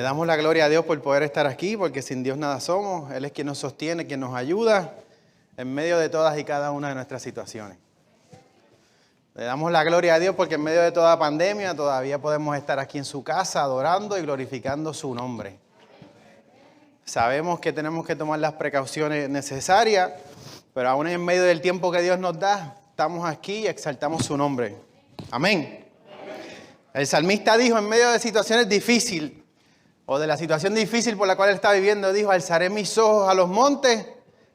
Le damos la gloria a Dios por poder estar aquí, porque sin Dios nada somos. Él es quien nos sostiene, quien nos ayuda en medio de todas y cada una de nuestras situaciones. Le damos la gloria a Dios porque en medio de toda pandemia todavía podemos estar aquí en su casa adorando y glorificando su nombre. Sabemos que tenemos que tomar las precauciones necesarias, pero aún en medio del tiempo que Dios nos da, estamos aquí y exaltamos su nombre. Amén. El salmista dijo en medio de situaciones difíciles, o de la situación difícil por la cual él está viviendo, dijo: alzaré mis ojos a los montes,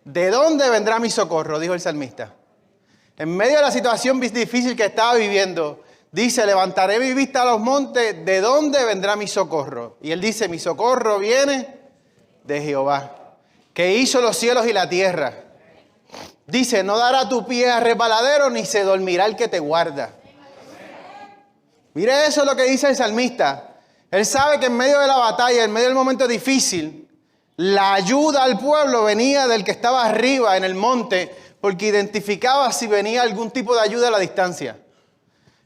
¿de dónde vendrá mi socorro?, dijo el salmista. En medio de la situación difícil que estaba viviendo, dice: levantaré mi vista a los montes, ¿de dónde vendrá mi socorro? Y él dice: mi socorro viene de Jehová, que hizo los cielos y la tierra. Dice: no dará tu pie a resbaladero, ni se dormirá el que te guarda. Mire, eso es lo que dice el salmista. Él sabe que en medio de la batalla, en medio del momento difícil, la ayuda al pueblo venía del que estaba arriba en el monte, porque identificaba si venía algún tipo de ayuda a la distancia.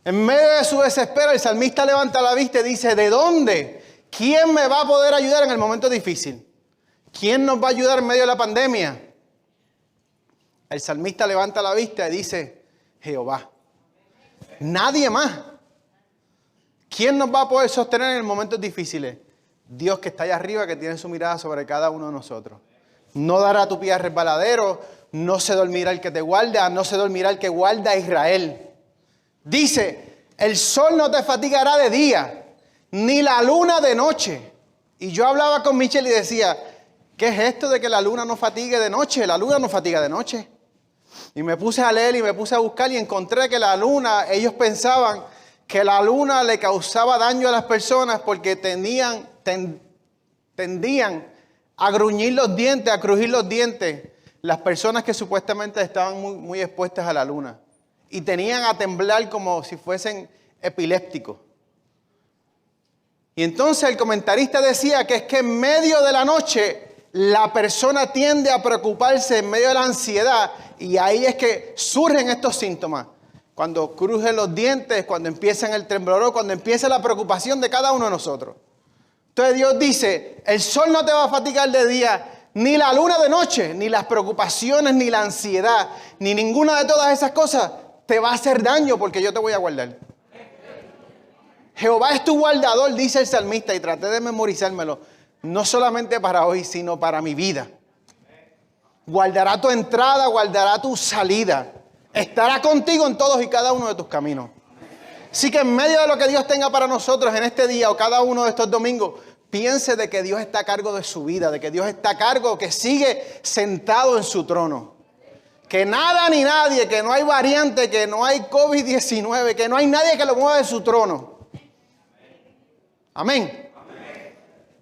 En medio de su desespero, el salmista levanta la vista y dice: ¿de dónde? ¿Quién me va a poder ayudar en el momento difícil? ¿Quién nos va a ayudar en medio de la pandemia? El salmista levanta la vista y dice: Jehová. Nadie más. ¿Quién nos va a poder sostener en momentos difíciles? Dios, que está allá arriba, que tiene su mirada sobre cada uno de nosotros. No dará tu pie a resbaladero, no se dormirá el que te guarda, no se dormirá el que guarda a Israel. Dice: el sol no te fatigará de día, ni la luna de noche. Y yo hablaba con Michelle y decía: ¿qué es esto de que la luna no fatigue de noche? La luna no fatiga de noche. Y me puse a leer y me puse a buscar y encontré que la luna, ellos pensaban que la luna le causaba daño a las personas porque tendían a gruñir los dientes, a crujir los dientes, las personas que supuestamente estaban muy expuestas a la luna. Y tenían a temblar como si fuesen epilépticos. Y entonces el comentarista decía que es que en medio de la noche la persona tiende a preocuparse en medio de la ansiedad, y ahí es que surgen estos síntomas. Cuando crujen los dientes, cuando empiezan el temblor, cuando empieza la preocupación de cada uno de nosotros. Entonces Dios dice: el sol no te va a fatigar de día, ni la luna de noche, ni las preocupaciones, ni la ansiedad, ni ninguna de todas esas cosas te va a hacer daño, porque yo te voy a guardar. Jehová es tu guardador, dice el salmista, y traté de memorizármelo, no solamente para hoy, sino para mi vida. Guardará tu entrada, guardará tu salida. Estará contigo en todos y cada uno de tus caminos. Así que en medio de lo que Dios tenga para nosotros en este día o cada uno de estos domingos, piense de que Dios está a cargo de su vida, de que Dios está a cargo, que sigue sentado en su trono. Que nada ni nadie, que no hay variante, que no hay COVID-19, que no hay nadie que lo mueva de su trono. Amén.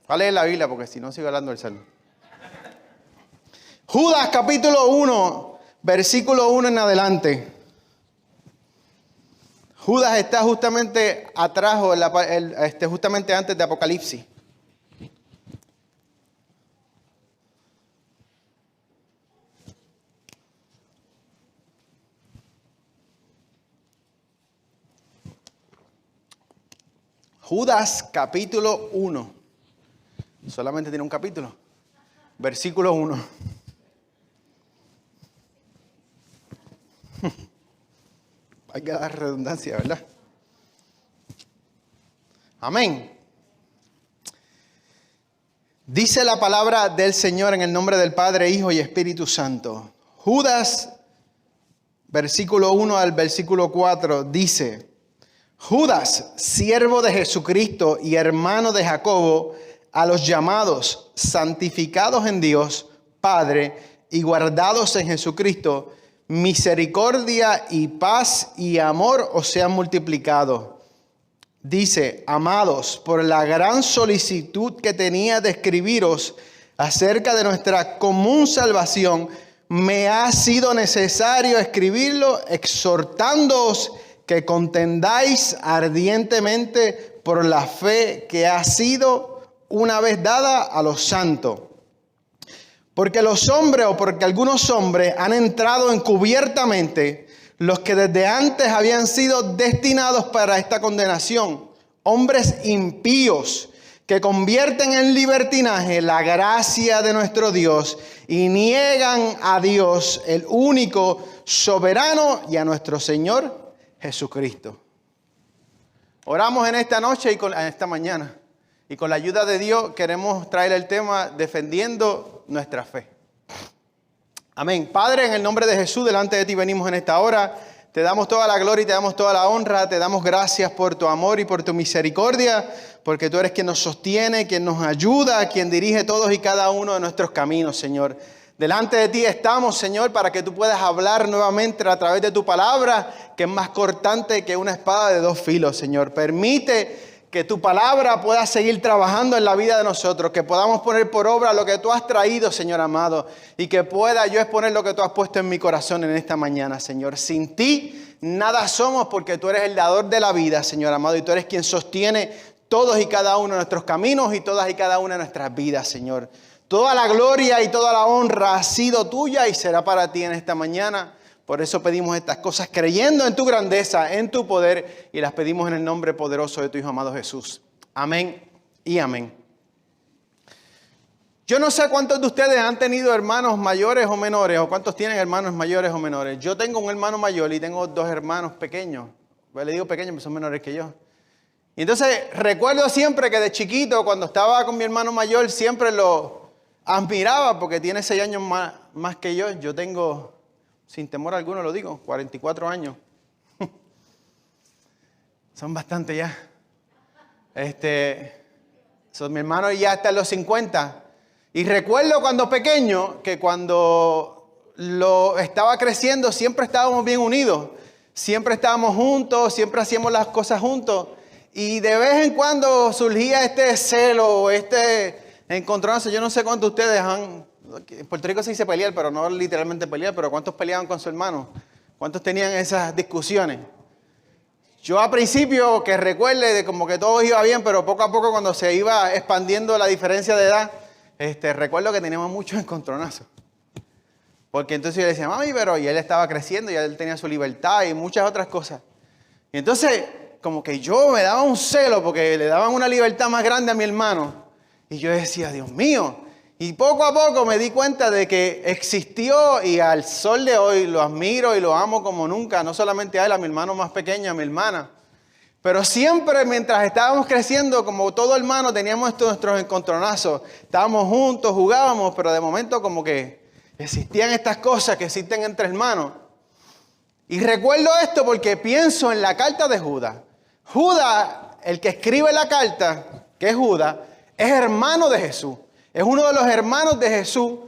Voy a leer la Biblia porque si no sigo hablando del salmo. Judas capítulo 1, versículo 1 en adelante. Judas está justamente atrás, justamente antes de Apocalipsis. Judas capítulo 1. Solamente tiene un capítulo. Versículo 1. Hay que dar redundancia, ¿verdad? Amén. Dice la palabra del Señor en el nombre del Padre, Hijo y Espíritu Santo. Judas, versículo 1 al versículo 4, dice: Judas, siervo de Jesucristo y hermano de Jacobo, a los llamados, santificados en Dios, Padre, y guardados en Jesucristo, misericordia y paz y amor os sean multiplicados. Dice: amados, por la gran solicitud que tenía de escribiros acerca de nuestra común salvación, me ha sido necesario escribirlo, exhortándoos que contendáis ardientemente por la fe que ha sido una vez dada a los santos. Porque los hombres, o porque algunos hombres han entrado encubiertamente, los que desde antes habían sido destinados para esta condenación, hombres impíos que convierten en libertinaje la gracia de nuestro Dios y niegan a Dios, el único soberano, y a nuestro Señor Jesucristo. Oramos en esta noche y en esta mañana. Y con la ayuda de Dios queremos traer el tema defendiendo nuestra fe. Amén. Padre, en el nombre de Jesús, delante de ti venimos en esta hora. Te damos toda la gloria y te damos toda la honra. Te damos gracias por tu amor y por tu misericordia, porque tú eres quien nos sostiene, quien nos ayuda, quien dirige todos y cada uno de nuestros caminos, Señor. Delante de ti estamos, Señor, para que tú puedas hablar nuevamente a través de tu palabra, que es más cortante que una espada de dos filos, Señor. Permite que tu palabra pueda seguir trabajando en la vida de nosotros, que podamos poner por obra lo que tú has traído, Señor amado, y que pueda yo exponer lo que tú has puesto en mi corazón en esta mañana, Señor. Sin ti nada somos, porque tú eres el dador de la vida, Señor amado, y tú eres quien sostiene todos y cada uno de nuestros caminos y todas y cada una de nuestras vidas, Señor. Toda la gloria y toda la honra ha sido tuya y será para ti en esta mañana. Por eso pedimos estas cosas creyendo en tu grandeza, en tu poder, y las pedimos en el nombre poderoso de tu Hijo amado Jesús. Amén y amén. Yo no sé cuántos de ustedes han tenido hermanos mayores o menores, o cuántos tienen hermanos mayores o menores. Yo tengo un hermano mayor y tengo dos hermanos pequeños. Pues le digo pequeños, pero son menores que yo. Y entonces recuerdo siempre que de chiquito, cuando estaba con mi hermano mayor, siempre lo admiraba porque tiene 6 años más que yo. Yo tengo, sin temor alguno lo digo, 44 años. Son bastante ya. Mi hermano ya está en los 50. Y recuerdo cuando pequeño, que cuando lo estaba creciendo, siempre estábamos bien unidos. Siempre estábamos juntos, siempre hacíamos las cosas juntos. Y de vez en cuando surgía este celo, encontronazo. Yo no sé cuántos de ustedes en Puerto Rico se dice pelear, pero no literalmente pelear, pero ¿cuántos peleaban con su hermano? ¿Cuántos tenían esas discusiones? Yo a principio, que recuerde, de como que todo iba bien, pero poco a poco cuando se iba expandiendo la diferencia de edad, recuerdo que teníamos muchos encontronazos. Porque entonces yo le decía, mami, pero y él estaba creciendo, ya él tenía su libertad y muchas otras cosas. Y entonces, como que yo me daba un celo porque le daban una libertad más grande a mi hermano. Y yo decía, Dios mío. Y poco a poco me di cuenta de que existió, y al sol de hoy lo admiro y lo amo como nunca. No solamente a él, a mi hermano más pequeño, a mi hermana. Pero siempre mientras estábamos creciendo, como todo hermano, teníamos nuestros encontronazos. Estábamos juntos, jugábamos, pero de momento como que existían estas cosas que existen entre hermanos. Y recuerdo esto porque pienso en la carta de Judas. Judas, el que escribe la carta, que es Judas, es hermano de Jesús. Es uno de los hermanos de Jesús.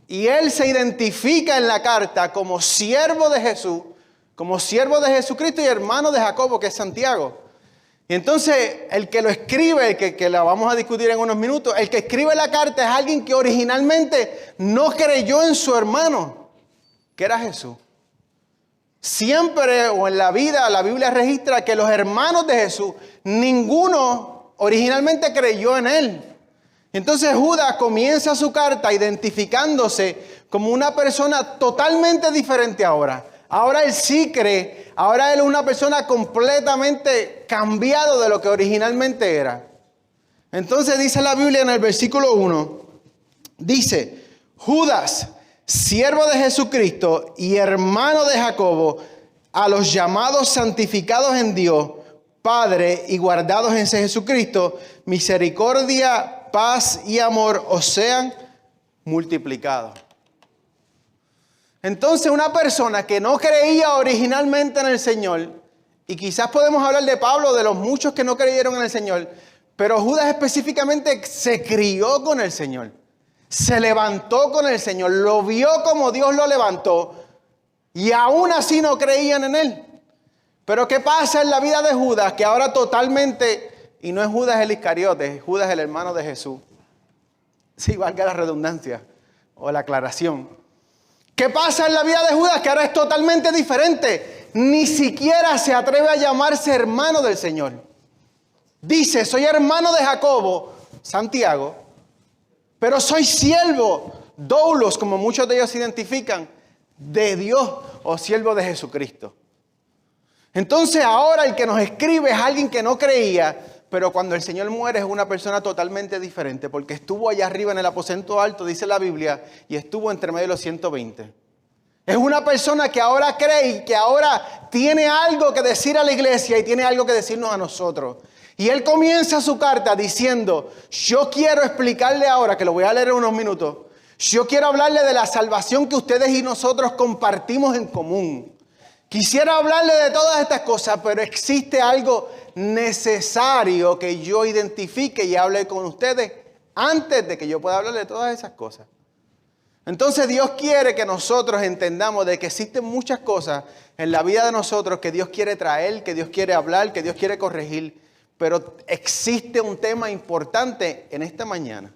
Y él se identifica en la carta como siervo de Jesús, como siervo de Jesucristo y hermano de Jacobo, que es Santiago. Y entonces el que lo escribe, que la vamos a discutir en unos minutos, el que escribe la carta es alguien que originalmente no creyó en su hermano, que era Jesús. Siempre o en la vida, la Biblia registra que los hermanos de Jesús, ninguno originalmente creyó en él. Entonces Judas comienza su carta identificándose como una persona totalmente diferente ahora. Ahora él sí cree, ahora él es una persona completamente cambiado de lo que originalmente era. Entonces dice la Biblia en el versículo 1, dice, Judas, siervo de Jesucristo y hermano de Jacobo, a los llamados santificados en Dios, Padre, y guardados en Jesucristo, misericordia, paz y amor os sean multiplicados. Entonces una persona que no creía originalmente en el Señor, y quizás podemos hablar de Pablo, de los muchos que no creyeron en el Señor, pero Judas específicamente se crió con el Señor. Se levantó con el Señor, lo vio como Dios lo levantó y aún así no creían en él. Pero ¿qué pasa en la vida de Judas? Que ahora totalmente, y no es Judas el Iscariote, es Judas el hermano de Jesús. Sí, valga la redundancia o la aclaración. ¿Qué pasa en la vida de Judas? Que ahora es totalmente diferente. Ni siquiera se atreve a llamarse hermano del Señor. Dice, soy hermano de Jacobo, Santiago, pero soy siervo, doulos, como muchos de ellos se identifican, de Dios o siervo de Jesucristo. Entonces ahora el que nos escribe es alguien que no creía, pero cuando el Señor muere es una persona totalmente diferente, porque estuvo allá arriba en el aposento alto, dice la Biblia, y estuvo entre medio de los 120. Es una persona que ahora cree y que ahora tiene algo que decir a la iglesia y tiene algo que decirnos a nosotros. Y él comienza su carta diciendo, yo quiero explicarle ahora, que lo voy a leer en unos minutos, yo quiero hablarle de la salvación que ustedes y nosotros compartimos en común. Quisiera hablarle de todas estas cosas, pero existe algo necesario que yo identifique y hable con ustedes antes de que yo pueda hablarle de todas esas cosas. Entonces Dios quiere que nosotros entendamos de que existen muchas cosas en la vida de nosotros que Dios quiere traer, que Dios quiere hablar, que Dios quiere corregir. Pero existe un tema importante en esta mañana,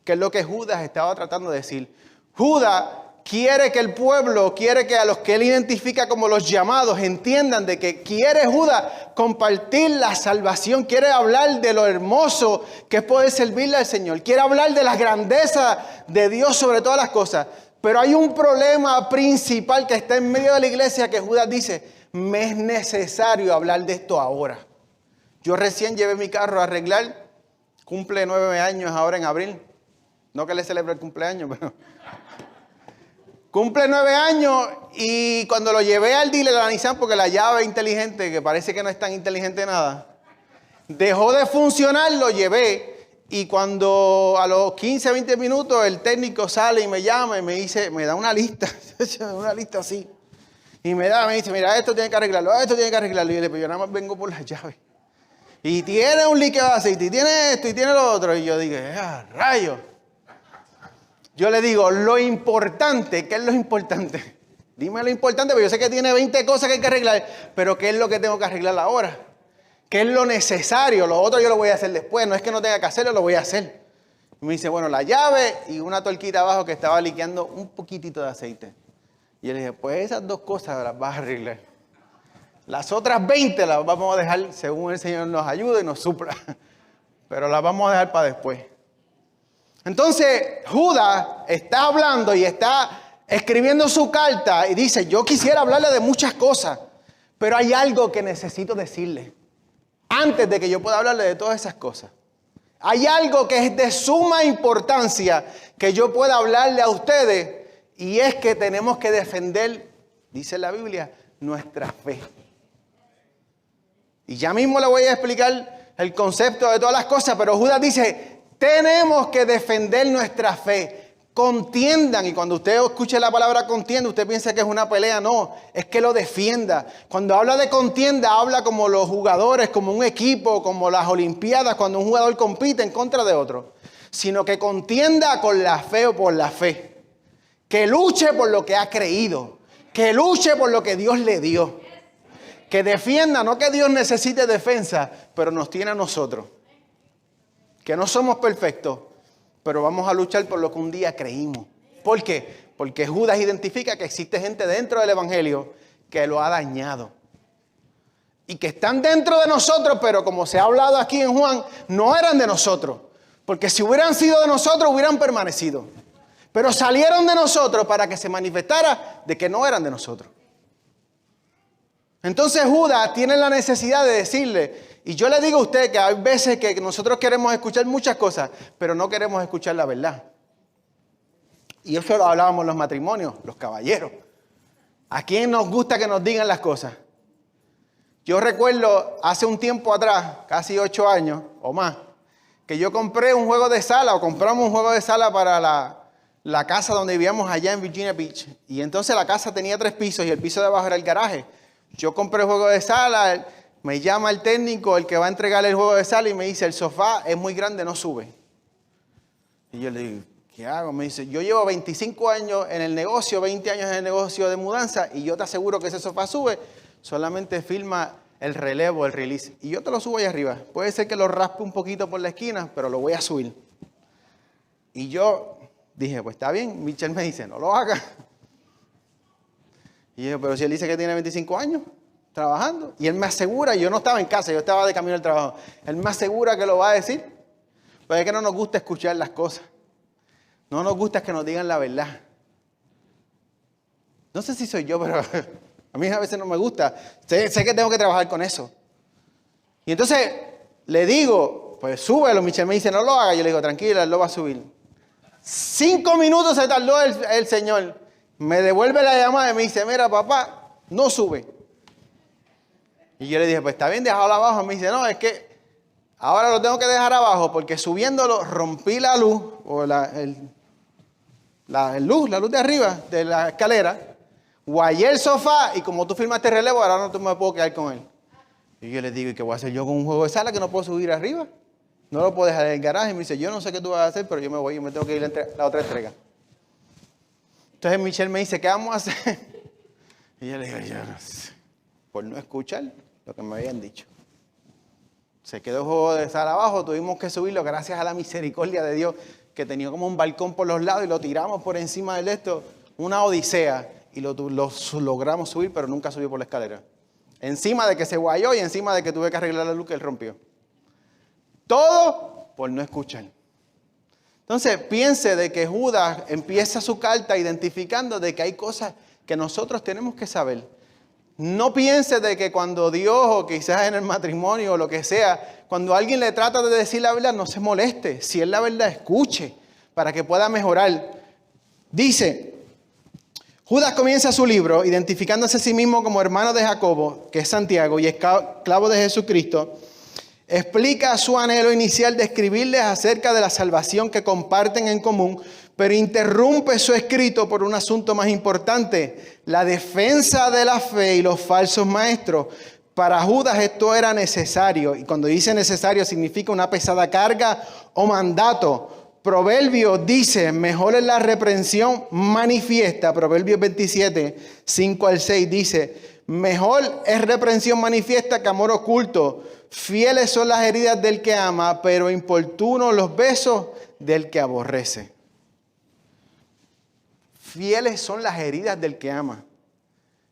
que es lo que Judas estaba tratando de decir. Judas quiere que el pueblo, quiere que a los que él identifica como los llamados entiendan de que quiere Judas compartir la salvación, quiere hablar de lo hermoso que es poder servirle al Señor, quiere hablar de la grandeza de Dios sobre todas las cosas. Pero hay un problema principal que está en medio de la iglesia que Judas dice, me es necesario hablar de esto ahora. Yo recién llevé mi carro a arreglar, cumple 9 años ahora en abril. No que le celebre el cumpleaños, pero cumple 9 años y cuando lo llevé al dealer de la Nissan, porque la llave inteligente, que parece que no es tan inteligente nada, dejó de funcionar, lo llevé y cuando a los 15, 20 minutos el técnico sale y me llama y me dice, me da una lista, una lista así. Y me dice, mira, esto tiene que arreglarlo, esto tiene que arreglarlo. Y yo le digo, pero yo nada más vengo por las llaves. Y tiene un líquido de aceite, y tiene esto, y tiene lo otro. Y yo dije, rayos. Yo le digo, lo importante, ¿qué es lo importante? Dime lo importante, porque yo sé que tiene 20 cosas que hay que arreglar, pero ¿qué es lo que tengo que arreglar ahora? ¿Qué es lo necesario? Lo otro yo lo voy a hacer después, no es que no tenga que hacerlo, lo voy a hacer. Y me dice, bueno, la llave y una torquita abajo que estaba liqueando un poquitito de aceite. Y yo le dije, pues esas 2 cosas las vas a arreglar. Las otras 20 las vamos a dejar según el Señor nos ayude y nos supla. Pero las vamos a dejar para después. Entonces, Judas está hablando y está escribiendo su carta y dice, yo quisiera hablarle de muchas cosas, pero hay algo que necesito decirle antes de que yo pueda hablarle de todas esas cosas. Hay algo que es de suma importancia que yo pueda hablarle a ustedes y es que tenemos que defender, dice la Biblia, nuestra fe. Y ya mismo le voy a explicar el concepto de todas las cosas, pero Judas dice, tenemos que defender nuestra fe. Contiendan, y cuando usted escuche la palabra contienda, usted piensa que es una pelea, no, es que lo defienda. Cuando habla de contienda, habla como los jugadores, como un equipo, como las olimpiadas, cuando un jugador compite en contra de otro. Sino que contienda con la fe o por la fe. Que luche por lo que ha creído. Que luche por lo que Dios le dio. Que defienda, no que Dios necesite defensa, pero nos tiene a nosotros. Que no somos perfectos, pero vamos a luchar por lo que un día creímos. ¿Por qué? Porque Judas identifica que existe gente dentro del Evangelio que lo ha dañado. Y que están dentro de nosotros, pero como se ha hablado aquí en Juan, no eran de nosotros. Porque si hubieran sido de nosotros, hubieran permanecido. Pero salieron de nosotros para que se manifestara de que no eran de nosotros. Entonces Judas tiene la necesidad de decirle, y yo le digo a usted que hay veces que nosotros queremos escuchar muchas cosas, pero no queremos escuchar la verdad. Y eso lo hablábamos en los matrimonios, los caballeros. ¿A quién nos gusta que nos digan las cosas? Yo recuerdo hace un tiempo atrás, casi 8 años o más, que yo compré un juego de sala o compramos un juego de sala para la casa donde vivíamos allá en Virginia Beach. Y entonces la casa tenía 3 pisos y el piso de abajo era el garaje. Yo compré el juego de sala, me llama el técnico, el que va a entregarle el juego de sala y me dice, el sofá es muy grande, no sube. Y yo le digo, ¿qué hago? Me dice, yo llevo 25 años en el negocio, 20 años en el negocio de mudanza y yo te aseguro que ese sofá sube, solamente firma el relevo, el release. Y yo te lo subo ahí arriba. Puede ser que lo raspe un poquito por la esquina, pero lo voy a subir. Y yo dije, pues está bien. Michelle me dice, no lo hagas. Y yo, pero si él dice que tiene 25 años trabajando. Y él me asegura, y yo no estaba en casa, yo estaba de camino al trabajo. Él me asegura que lo va a decir. Pero es que no nos gusta escuchar las cosas. No nos gusta que nos digan la verdad. No sé si soy yo, pero a mí a veces no me gusta. Sé que tengo que trabajar con eso. Y entonces le digo, pues súbelo. Michelle me dice, no lo haga. Yo le digo, tranquila, él lo va a subir. 5 minutos se tardó el señor. Me devuelve la llamada y me dice, mira papá, no sube. Y yo le dije, pues está bien, déjalo abajo. Me dice, no, es que ahora lo tengo que dejar abajo porque subiéndolo rompí la luz, o la luz de arriba de la escalera, guayé el sofá y como tú firmaste relevo, ahora no me puedo quedar con él. Y yo le digo, ¿y qué voy a hacer yo con un juego de sala que no puedo subir arriba? No lo puedo dejar en el garaje. Y me dice, yo no sé qué tú vas a hacer, pero yo me voy y me tengo que ir a la otra entrega. Entonces Michelle me dice, ¿qué vamos a hacer? Y yo le digo, yo no sé, por no escuchar lo que me habían dicho. Se quedó el juego de sala abajo, tuvimos que subirlo gracias a la misericordia de Dios, que tenía como un balcón por los lados y lo tiramos por encima del esto, una odisea, y lo logramos subir, pero nunca subió por la escalera. Encima de que se guayó y encima de que tuve que arreglar la luz que él rompió. Todo por no escuchar. Entonces piense de que Judas empieza su carta identificando de que hay cosas que nosotros tenemos que saber. No piense de que cuando Dios, o quizás en el matrimonio o lo que sea, cuando alguien le trata de decir la verdad, no se moleste. Si es la verdad, escuche para que pueda mejorar. Dice, Judas comienza su libro identificándose a sí mismo como hermano de Jacobo, que es Santiago, y esclavo de Jesucristo. Explica su anhelo inicial de escribirles acerca de la salvación que comparten en común, pero interrumpe su escrito por un asunto más importante, la defensa de la fe y los falsos maestros. Para Judas esto era necesario, y cuando dice necesario significa una pesada carga o mandato. Proverbios dice, mejor es la reprensión manifiesta. Proverbios 27, 5 al 6 dice, mejor es reprensión manifiesta que amor oculto. Fieles son las heridas del que ama, pero importunos los besos del que aborrece. Fieles son las heridas del que ama.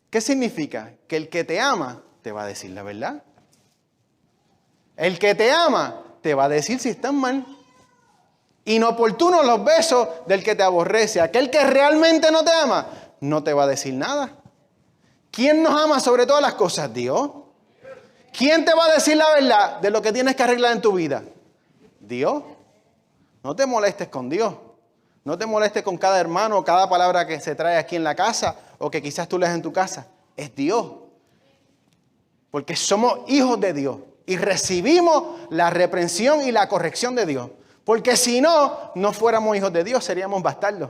¿Qué significa? Que el que te ama te va a decir la verdad. El que te ama te va a decir si están mal. Inoportunos los besos del que te aborrece. Aquel que realmente no te ama, no te va a decir nada. ¿Quién nos ama sobre todas las cosas? Dios. ¿Quién te va a decir la verdad de lo que tienes que arreglar en tu vida? Dios. No te molestes con Dios. No te molestes con cada hermano o cada palabra que se trae aquí en la casa o que quizás tú lees en tu casa. Es Dios. Porque somos hijos de Dios y recibimos la reprensión y la corrección de Dios. Porque si no, no fuéramos hijos de Dios, seríamos bastardos.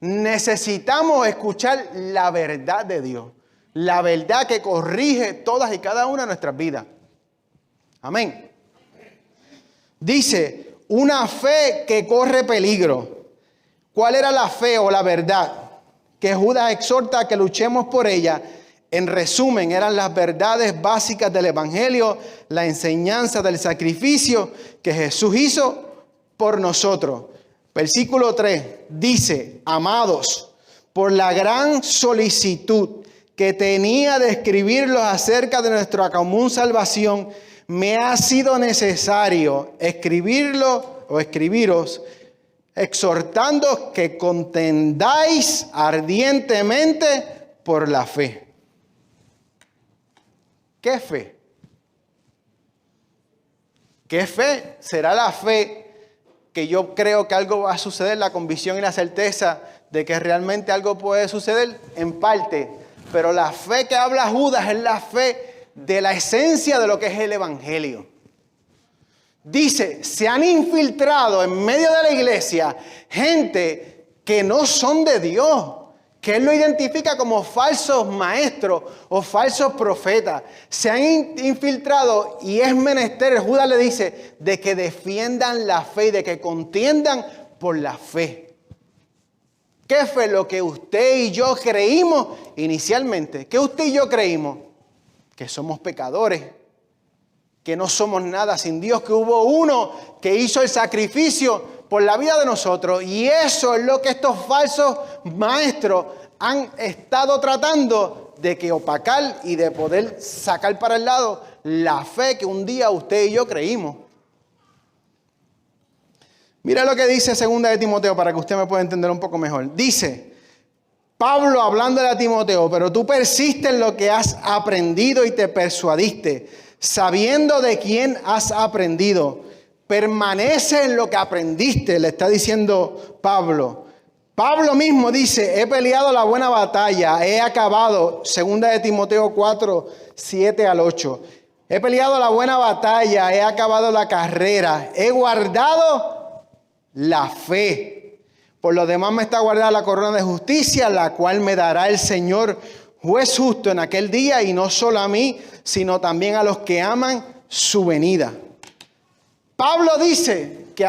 Necesitamos escuchar la verdad de Dios. La verdad que corrige todas y cada una de nuestras vidas. Amén. Dice, una fe que corre peligro. ¿Cuál era la fe o la verdad que Judas exhorta a que luchemos por ella? En resumen, eran las verdades básicas del Evangelio, la enseñanza del sacrificio que Jesús hizo por nosotros. Versículo 3 dice, amados, por la gran solicitud que tenía de escribirlos acerca de nuestra común salvación, me ha sido necesario escribiros, exhortando que contendáis ardientemente por la fe. ¿Qué fe? ¿Qué fe? Será la fe que yo creo que algo va a suceder, la convicción y la certeza de que realmente algo puede suceder en parte. Pero la fe que habla Judas es la fe de la esencia de lo que es el Evangelio. Dice, se han infiltrado en medio de la iglesia gente que no son de Dios, que él lo identifica como falsos maestros o falsos profetas. Se han infiltrado y es menester, Judas le dice, de que defiendan la fe y de que contiendan por la fe. ¿Qué fue lo que usted y yo creímos inicialmente? ¿Qué usted y yo creímos? Que somos pecadores, que no somos nada sin Dios, que hubo uno que hizo el sacrificio por la vida de nosotros. Y eso es lo que estos falsos maestros han estado tratando de que opacar y de poder sacar para el lado la fe que un día usted y yo creímos. Mira lo que dice 2 de Timoteo para que usted me pueda entender un poco mejor. Dice, Pablo hablando a Timoteo, pero tú persistes en lo que has aprendido y te persuadiste, sabiendo de quién has aprendido. Permanece en lo que aprendiste, le está diciendo Pablo. Pablo mismo dice, he peleado la buena batalla, he acabado, 2 de Timoteo 4, 7 al 8. He peleado la buena batalla, he acabado la carrera, he guardado la fe. Por lo demás me está guardada la corona de justicia, la cual me dará el Señor, juez justo en aquel día, y no solo a mí, sino también a los que aman su venida. Pablo dice que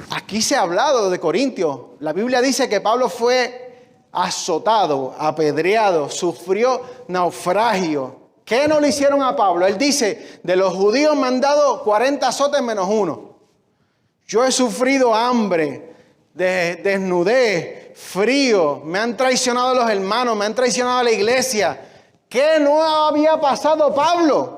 aquí se ha hablado de Corintios. La Biblia dice que Pablo fue azotado, apedreado, sufrió naufragio. ¿Qué no le hicieron a Pablo? Él dice, de los judíos me han dado 40 azotes menos uno. Yo he sufrido hambre, desnudez, frío, me han traicionado los hermanos, me han traicionado la iglesia. ¿Qué no había pasado Pablo?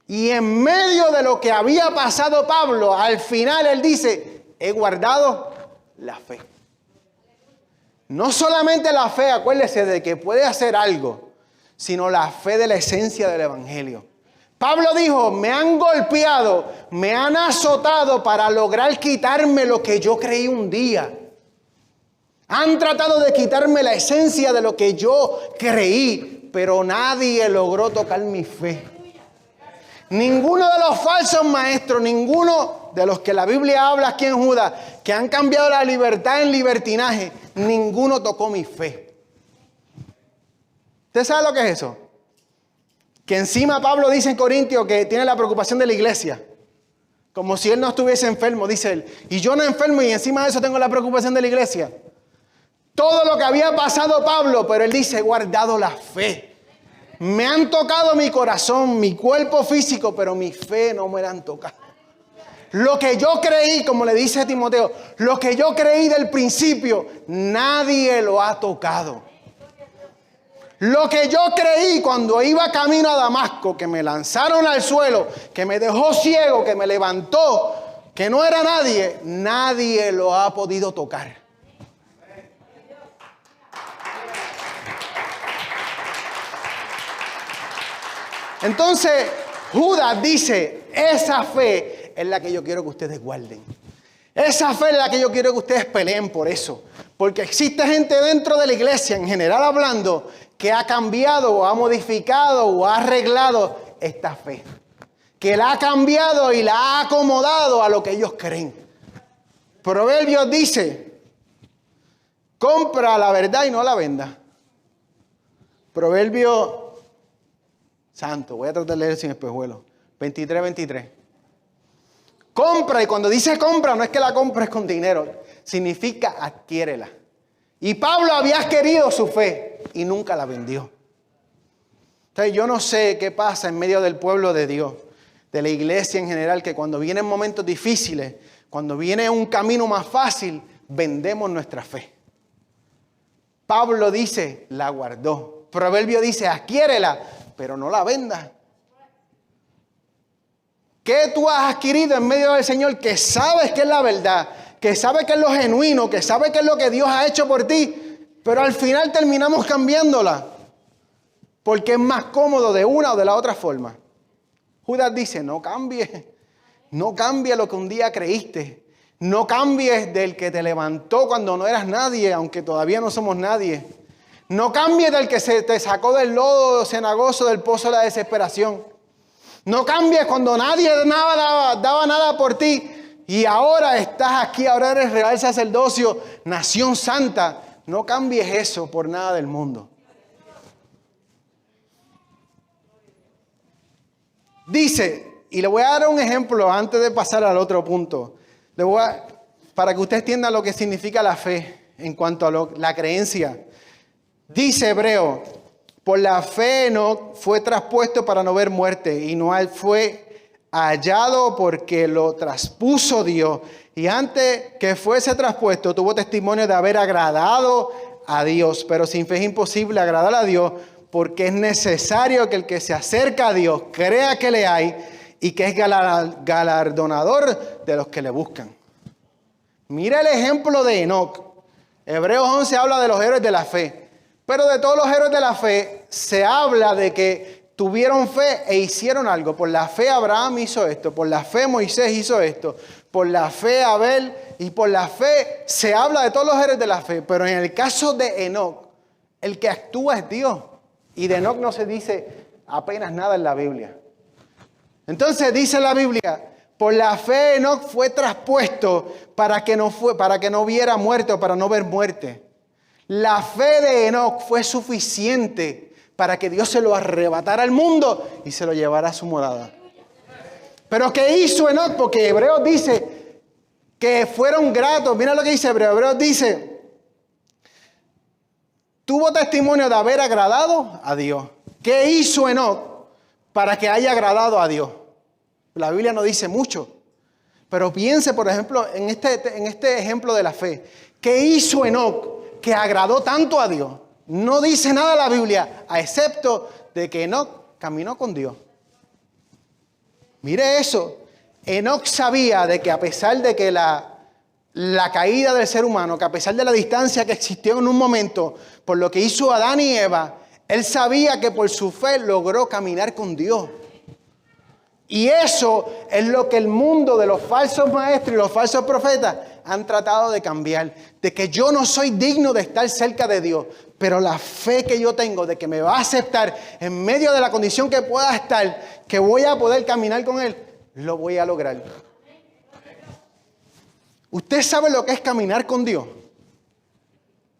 Y en medio de lo que había pasado Pablo, al final él dice, he guardado la fe. No solamente la fe, acuérdese de que puede hacer algo, sino la fe de la esencia del evangelio. Pablo dijo, me han golpeado, me han azotado para lograr quitarme lo que yo creí un día. Han tratado de quitarme la esencia de lo que yo creí, pero nadie logró tocar mi fe. Ninguno de los falsos maestros, ninguno de los que la Biblia habla aquí en Judas, que han cambiado la libertad en libertinaje, ninguno tocó mi fe. ¿Usted sabe lo que es eso? Que encima Pablo dice en Corintios que tiene la preocupación de la iglesia. Como si él no estuviese enfermo, dice él. Y yo no enfermo y encima de eso tengo la preocupación de la iglesia. Todo lo que había pasado Pablo, pero él dice, he guardado la fe. Me han tocado mi corazón, mi cuerpo físico, pero mi fe no me la han tocado. Lo que yo creí, como le dice Timoteo, lo que yo creí del principio, nadie lo ha tocado. Lo que yo creí cuando iba camino a Damasco, que me lanzaron al suelo, que me dejó ciego, que me levantó, que no era nadie, nadie lo ha podido tocar. Entonces, Judas dice, esa fe es la que yo quiero que ustedes guarden. Esa fe es la que yo quiero que ustedes peleen por eso. Porque existe gente dentro de la iglesia, en general hablando, que ha cambiado o ha modificado o ha arreglado esta fe. Que la ha cambiado y la ha acomodado a lo que ellos creen. Proverbios dice, compra la verdad y no la venda. Proverbio santo, voy a tratar de leer sin espejuelos. 23. Compra, y cuando dice compra, no es que la compres con dinero, significa adquiérela. Y Pablo había adquirido su fe y nunca la vendió. Entonces yo no sé qué pasa en medio del pueblo de Dios, de la iglesia en general, que cuando vienen momentos difíciles, cuando viene un camino más fácil, vendemos nuestra fe. Pablo dice, la guardó. Proverbio dice, adquiérela, pero no la vendas. ¿Qué tú has adquirido en medio del Señor que sabes que es la verdad, que sabes que es lo genuino, que sabes que es lo que Dios ha hecho por ti, pero al final terminamos cambiándola porque es más cómodo de una o de la otra forma? Judas dice, no cambies lo que un día creíste, no cambies del que te levantó cuando no eras nadie, aunque todavía no somos nadie. No cambies del que se te sacó del lodo cenagoso del pozo de la desesperación. No cambies cuando nadie daba nada por ti y ahora estás aquí, ahora eres real sacerdocio, nación santa. No cambies eso por nada del mundo. Dice, y le voy a dar un ejemplo antes de pasar al otro punto, para que usted entienda lo que significa la fe en cuanto a la creencia. Dice Hebreo, por la fe no fue traspuesto para no ver muerte, y no fue hallado porque lo traspuso Dios. Y antes que fuese traspuesto, tuvo testimonio de haber agradado a Dios. Pero sin fe es imposible agradar a Dios, porque es necesario que el que se acerca a Dios crea que le hay y que es galardonador de los que le buscan. Mira el ejemplo de Enoc. Hebreos 11 habla de los héroes de la fe. Pero de todos los héroes de la fe, se habla de que tuvieron fe e hicieron algo. Por la fe Abraham hizo esto, por la fe Moisés hizo esto, por la fe Abel y por la fe se habla de todos los héroes de la fe. Pero en el caso de Enoc, el que actúa es Dios. Y de Enoc no se dice apenas nada en la Biblia. Entonces dice la Biblia, por la fe Enoc fue traspuesto para que no viera muerte o para no ver muerte. La fe de Enoc fue suficiente para que Dios se lo arrebatara al mundo y se lo llevara a su morada. Pero ¿qué hizo Enoc? Porque Hebreos dice que fueron gratos. Mira lo que dice Hebreos. Hebreos dice, tuvo testimonio de haber agradado a Dios. ¿Qué hizo Enoc para que haya agradado a Dios? La Biblia no dice mucho. Pero piense, por ejemplo, en este ejemplo de la fe. ¿Qué hizo Enoc que agradó tanto a Dios? No dice nada la Biblia, a excepto de que Enoc caminó con Dios. Mire eso. Enoc sabía de que a pesar de que la caída del ser humano, que a pesar de la distancia que existió en un momento, por lo que hizo Adán y Eva, él sabía que por su fe logró caminar con Dios. Y eso es lo que el mundo de los falsos maestros y los falsos profetas han tratado de cambiar. De que yo no soy digno de estar cerca de Dios, pero la fe que yo tengo de que me va a aceptar en medio de la condición que pueda estar, que voy a poder caminar con Él, lo voy a lograr. ¿Usted sabe lo que es caminar con Dios?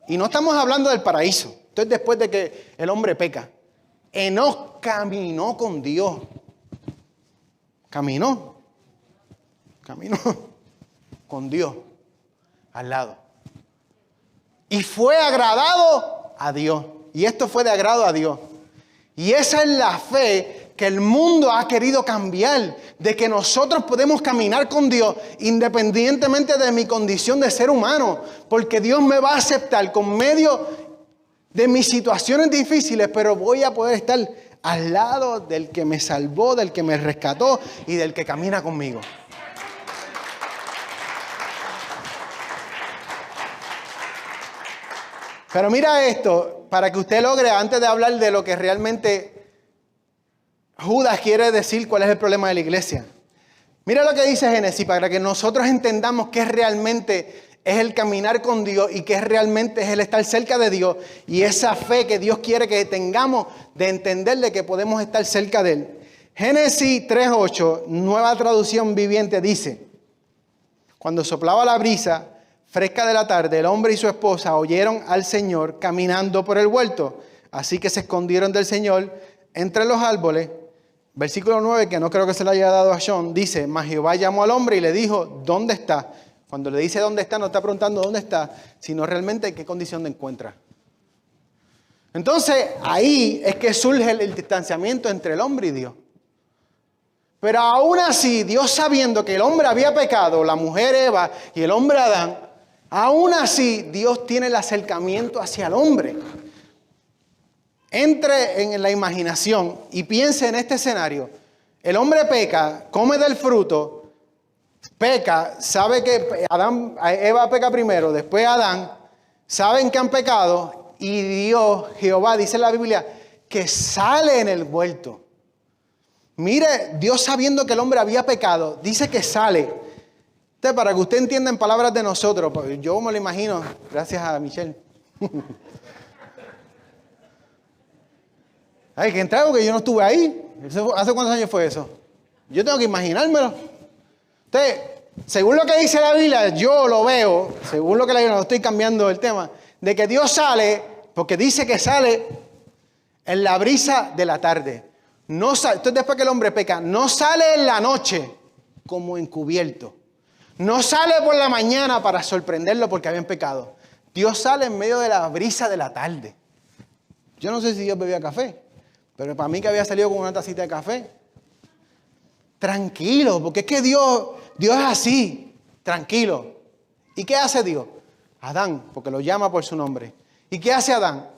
Y no estamos hablando del paraíso. Esto es después de que el hombre peca. Enoc caminó con Dios. Caminó con Dios al lado. Y fue agradado a Dios. Y esto fue de agrado a Dios. Y esa es la fe que el mundo ha querido cambiar. De que nosotros podemos caminar con Dios independientemente de mi condición de ser humano. Porque Dios me va a aceptar con medio de mis situaciones difíciles, pero voy a poder estar al lado del que me salvó, del que me rescató y del que camina conmigo. Pero mira esto, para que usted logre, antes de hablar de lo que realmente Judas quiere decir, cuál es el problema de la iglesia. Mira lo que dice Génesis, para que nosotros entendamos qué realmente es el caminar con Dios y qué realmente es el estar cerca de Dios y esa fe que Dios quiere que tengamos de entenderle que podemos estar cerca de Él. Génesis 3:8, nueva traducción viviente, dice: cuando soplaba la brisa fresca de la tarde, el hombre y su esposa oyeron al Señor caminando por el huerto, así que se escondieron del Señor entre los árboles. Versículo 9, que no creo que se le haya dado a Sean, dice: mas Jehová llamó al hombre y le dijo, ¿dónde está? Cuando le dice dónde está, no está preguntando dónde está, sino realmente en qué condición te encuentra. Entonces, ahí es que surge el distanciamiento entre el hombre y Dios. Pero aún así, Dios sabiendo que el hombre había pecado, la mujer Eva y el hombre Adán, aún así Dios tiene el acercamiento hacia el hombre. Entre en la imaginación y piense en este escenario. El hombre peca, come del fruto, peca, sabe que Eva peca primero, después Adán, saben que han pecado y Dios, Jehová, dice la Biblia, que sale en el huerto. Mire, Dios sabiendo que el hombre había pecado, dice que sale. Entonces, para que usted entienda en palabras de nosotros, yo me lo imagino, gracias a Michelle. Ay, que entré porque yo no estuve ahí. ¿Hace cuántos años fue eso? Yo tengo que imaginármelo. Entonces, según lo que dice la Biblia, yo lo veo, según lo que la Biblia, no estoy cambiando el tema, de que Dios sale, porque dice que sale en la brisa de la tarde. No sale, entonces después que el hombre peca, no sale en la noche como encubierto. No sale por la mañana para sorprenderlo porque habían pecado. Dios sale en medio de la brisa de la tarde. Yo no sé si Dios bebía café, pero para mí que había salido con una tacita de café. Tranquilo, porque es que Dios es así, tranquilo. ¿Y qué hace Dios? Adán, porque lo llama por su nombre. ¿Y qué hace Adán?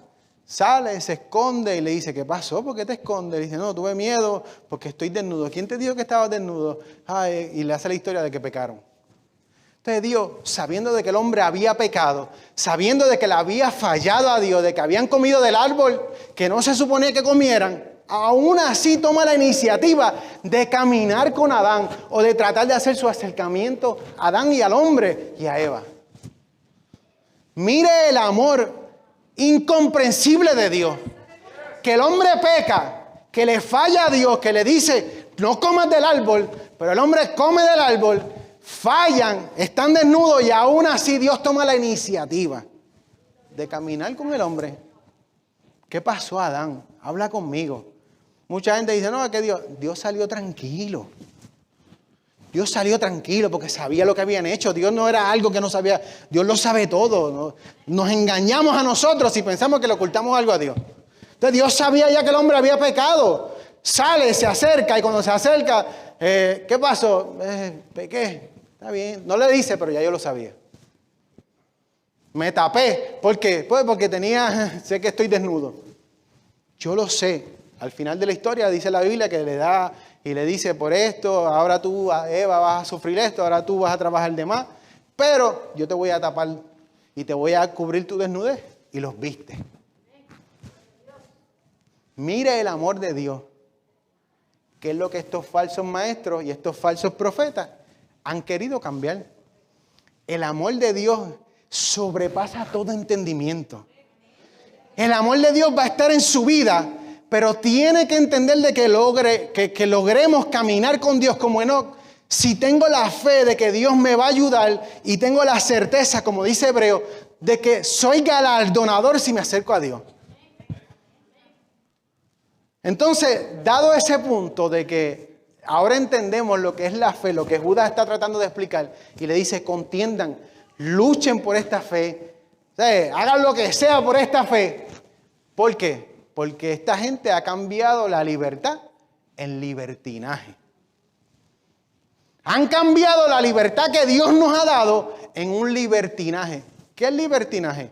Sale, se esconde y le dice, ¿qué pasó? ¿Por qué te escondes? Le dice, no, tuve miedo porque estoy desnudo. ¿Quién te dijo que estabas desnudo? Y le hace la historia de que pecaron. Entonces Dios, sabiendo de que el hombre había pecado, sabiendo de que le había fallado a Dios, de que habían comido del árbol que no se suponía que comieran, aún así toma la iniciativa de caminar con Adán o de tratar de hacer su acercamiento a Adán y al hombre y a Eva. Mire el amor incomprensible de Dios. Que el hombre peca, que le falla a Dios, que le dice, no comas del árbol, pero el hombre come del árbol, fallan, están desnudos y aún así Dios toma la iniciativa de caminar con el hombre. ¿Qué pasó, Adán? Habla conmigo. Mucha gente dice, no, es que Dios salió tranquilo. Dios salió tranquilo porque sabía lo que habían hecho. Dios no era algo que no sabía. Dios lo sabe todo. Nos engañamos a nosotros y pensamos que le ocultamos algo a Dios. Entonces Dios sabía ya que el hombre había pecado. Sale, se acerca y cuando se acerca, ¿qué pasó? Pequé. Está bien. No le dice, pero ya yo lo sabía. Me tapé. ¿Por qué? Pues porque sé que estoy desnudo. Yo lo sé. Al final de la historia dice la Biblia que le da y le dice por esto, ahora tú, Eva, vas a sufrir esto, ahora tú vas a trabajar de más, pero yo te voy a tapar y te voy a cubrir tu desnudez. Y los viste. Mire el amor de Dios, que es lo que estos falsos maestros y estos falsos profetas han querido cambiar. El amor de Dios sobrepasa todo entendimiento. El amor de Dios va a estar en su vida, pero tiene que entender de que logremos caminar con Dios como Enoc. Si tengo la fe de que Dios me va a ayudar y tengo la certeza, como dice Hebreo, de que soy galardonador si me acerco a Dios. Entonces, dado ese punto de que ahora entendemos lo que es la fe, lo que Judas está tratando de explicar, y le dice, contiendan, luchen por esta fe, hagan lo que sea por esta fe. ¿Por qué? Porque esta gente ha cambiado la libertad en libertinaje. Han cambiado la libertad que Dios nos ha dado en un libertinaje. ¿Qué es libertinaje?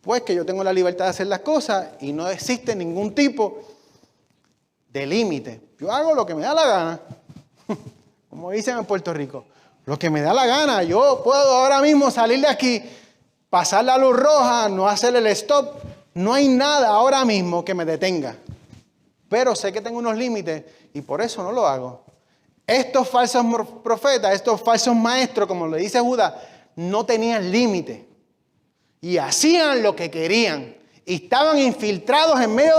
Pues que yo tengo la libertad de hacer las cosas y no existe ningún tipo de límite. Yo hago lo que me da la gana. Como dicen en Puerto Rico, lo que me da la gana. Yo puedo ahora mismo salir de aquí, pasar la luz roja, no hacer el stop. No hay nada ahora mismo que me detenga. Pero sé que tengo unos límites y por eso no lo hago. Estos falsos profetas, estos falsos maestros, como le dice Judas, no tenían límite. Y hacían lo que querían. Y estaban infiltrados en medio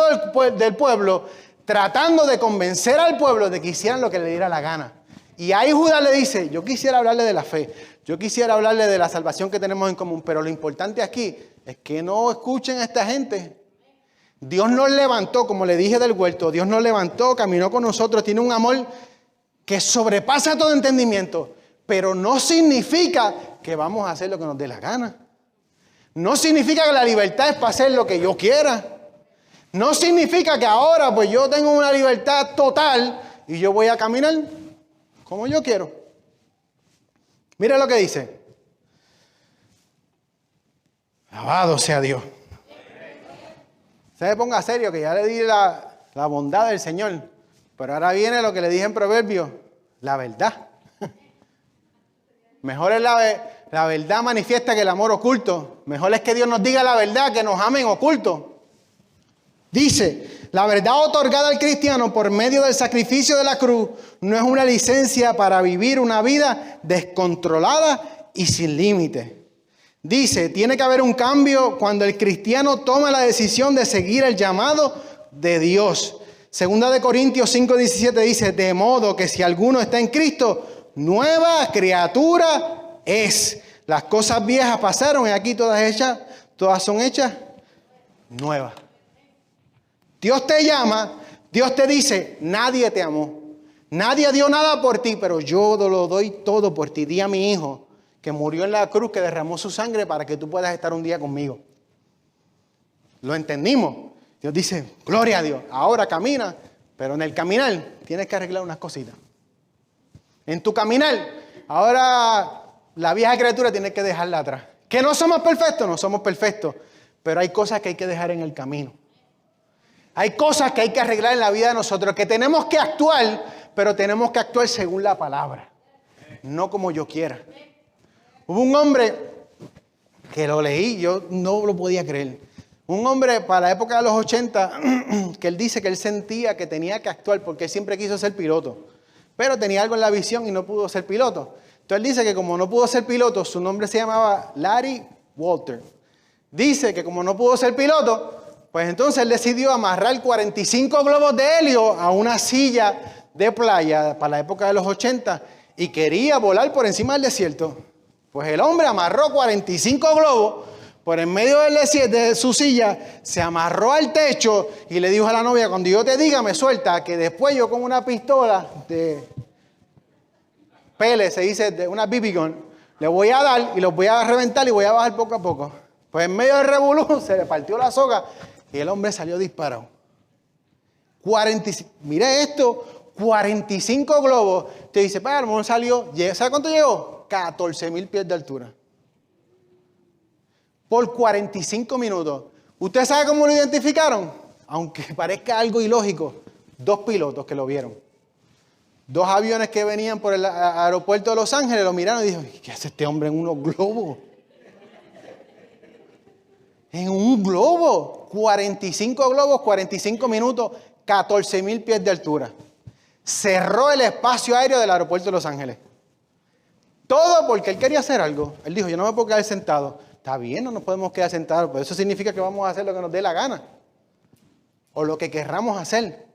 del pueblo, tratando de convencer al pueblo de que hicieran lo que le diera la gana. Y ahí Judas le dice, yo quisiera hablarle de la fe, yo quisiera hablarle de la salvación que tenemos en común, pero lo importante aquí es que no escuchen a esta gente. Dios nos levantó, como le dije del huerto, Dios nos levantó, caminó con nosotros, tiene un amor que sobrepasa todo entendimiento, pero no significa que vamos a hacer lo que nos dé la gana. No significa que la libertad es para hacer lo que yo quiera. No significa que ahora pues yo tengo una libertad total y yo voy a caminar como yo quiero. Mira lo que dice. Alabado sea Dios. Se ponga serio que ya le di la bondad del Señor. Pero ahora viene lo que le dije en Proverbios. La verdad. Mejor es la verdad manifiesta que el amor oculto. Mejor es que Dios nos diga la verdad que nos amen oculto. Dice, la verdad otorgada al cristiano por medio del sacrificio de la cruz no es una licencia para vivir una vida descontrolada y sin límite. Dice, tiene que haber un cambio cuando el cristiano toma la decisión de seguir el llamado de Dios. Segunda de Corintios 5:17 dice, de modo que si alguno está en Cristo, nueva criatura es. Las cosas viejas pasaron y aquí todas son hechas nuevas. Dios te llama, Dios te dice, nadie te amó. Nadie dio nada por ti, pero yo lo doy todo por ti. Di a mi hijo que murió en la cruz, que derramó su sangre para que tú puedas estar un día conmigo. Lo entendimos. Dios dice, gloria a Dios. Ahora camina, pero en el caminar tienes que arreglar unas cositas. En tu caminar, ahora la vieja criatura tienes que dejarla atrás. ¿Que no somos perfectos? No somos perfectos. Pero hay cosas que hay que dejar en el camino. Hay cosas que hay que arreglar en la vida de nosotros, que tenemos que actuar, pero tenemos que actuar según la palabra. No como yo quiera. Hubo un hombre que lo leí, yo no lo podía creer. Un hombre para la época de los 80, que él dice que él sentía que tenía que actuar porque él siempre quiso ser piloto. Pero tenía algo en la visión y no pudo ser piloto. Entonces él dice que como no pudo ser piloto, su nombre se llamaba Larry Walter. Dice que como no pudo ser piloto, pues entonces él decidió amarrar 45 globos de helio a una silla de playa para la época de los 80 y quería volar por encima del desierto. Pues el hombre amarró 45 globos por en medio del desierto de su silla, se amarró al techo y le dijo a la novia, cuando yo te diga me suelta, que después yo con una pistola de pele, se dice, de una BB gun, le voy a dar y los voy a reventar y voy a bajar poco a poco. Pues en medio del revolú se le partió la soga y el hombre salió disparado. 45, mire esto, 45 globos. Te dice, pues a lo mejor salió, ¿sabe cuánto llegó? 14,000 pies de altura. Por 45 minutos. ¿Usted sabe cómo lo identificaron? Aunque parezca algo ilógico, 2 pilotos que lo vieron. 2 aviones que venían por el aeropuerto de Los Ángeles lo miraron y dijeron, ¿qué hace este hombre en unos globos? En un globo. 45 globos, 45 minutos, 14,000 pies de altura. Cerró el espacio aéreo del aeropuerto de Los Ángeles. Todo porque él quería hacer algo. Él dijo, yo no me puedo quedar sentado. Está bien, no nos podemos quedar sentados, pero eso significa que vamos a hacer lo que nos dé la gana. O lo que querramos hacer.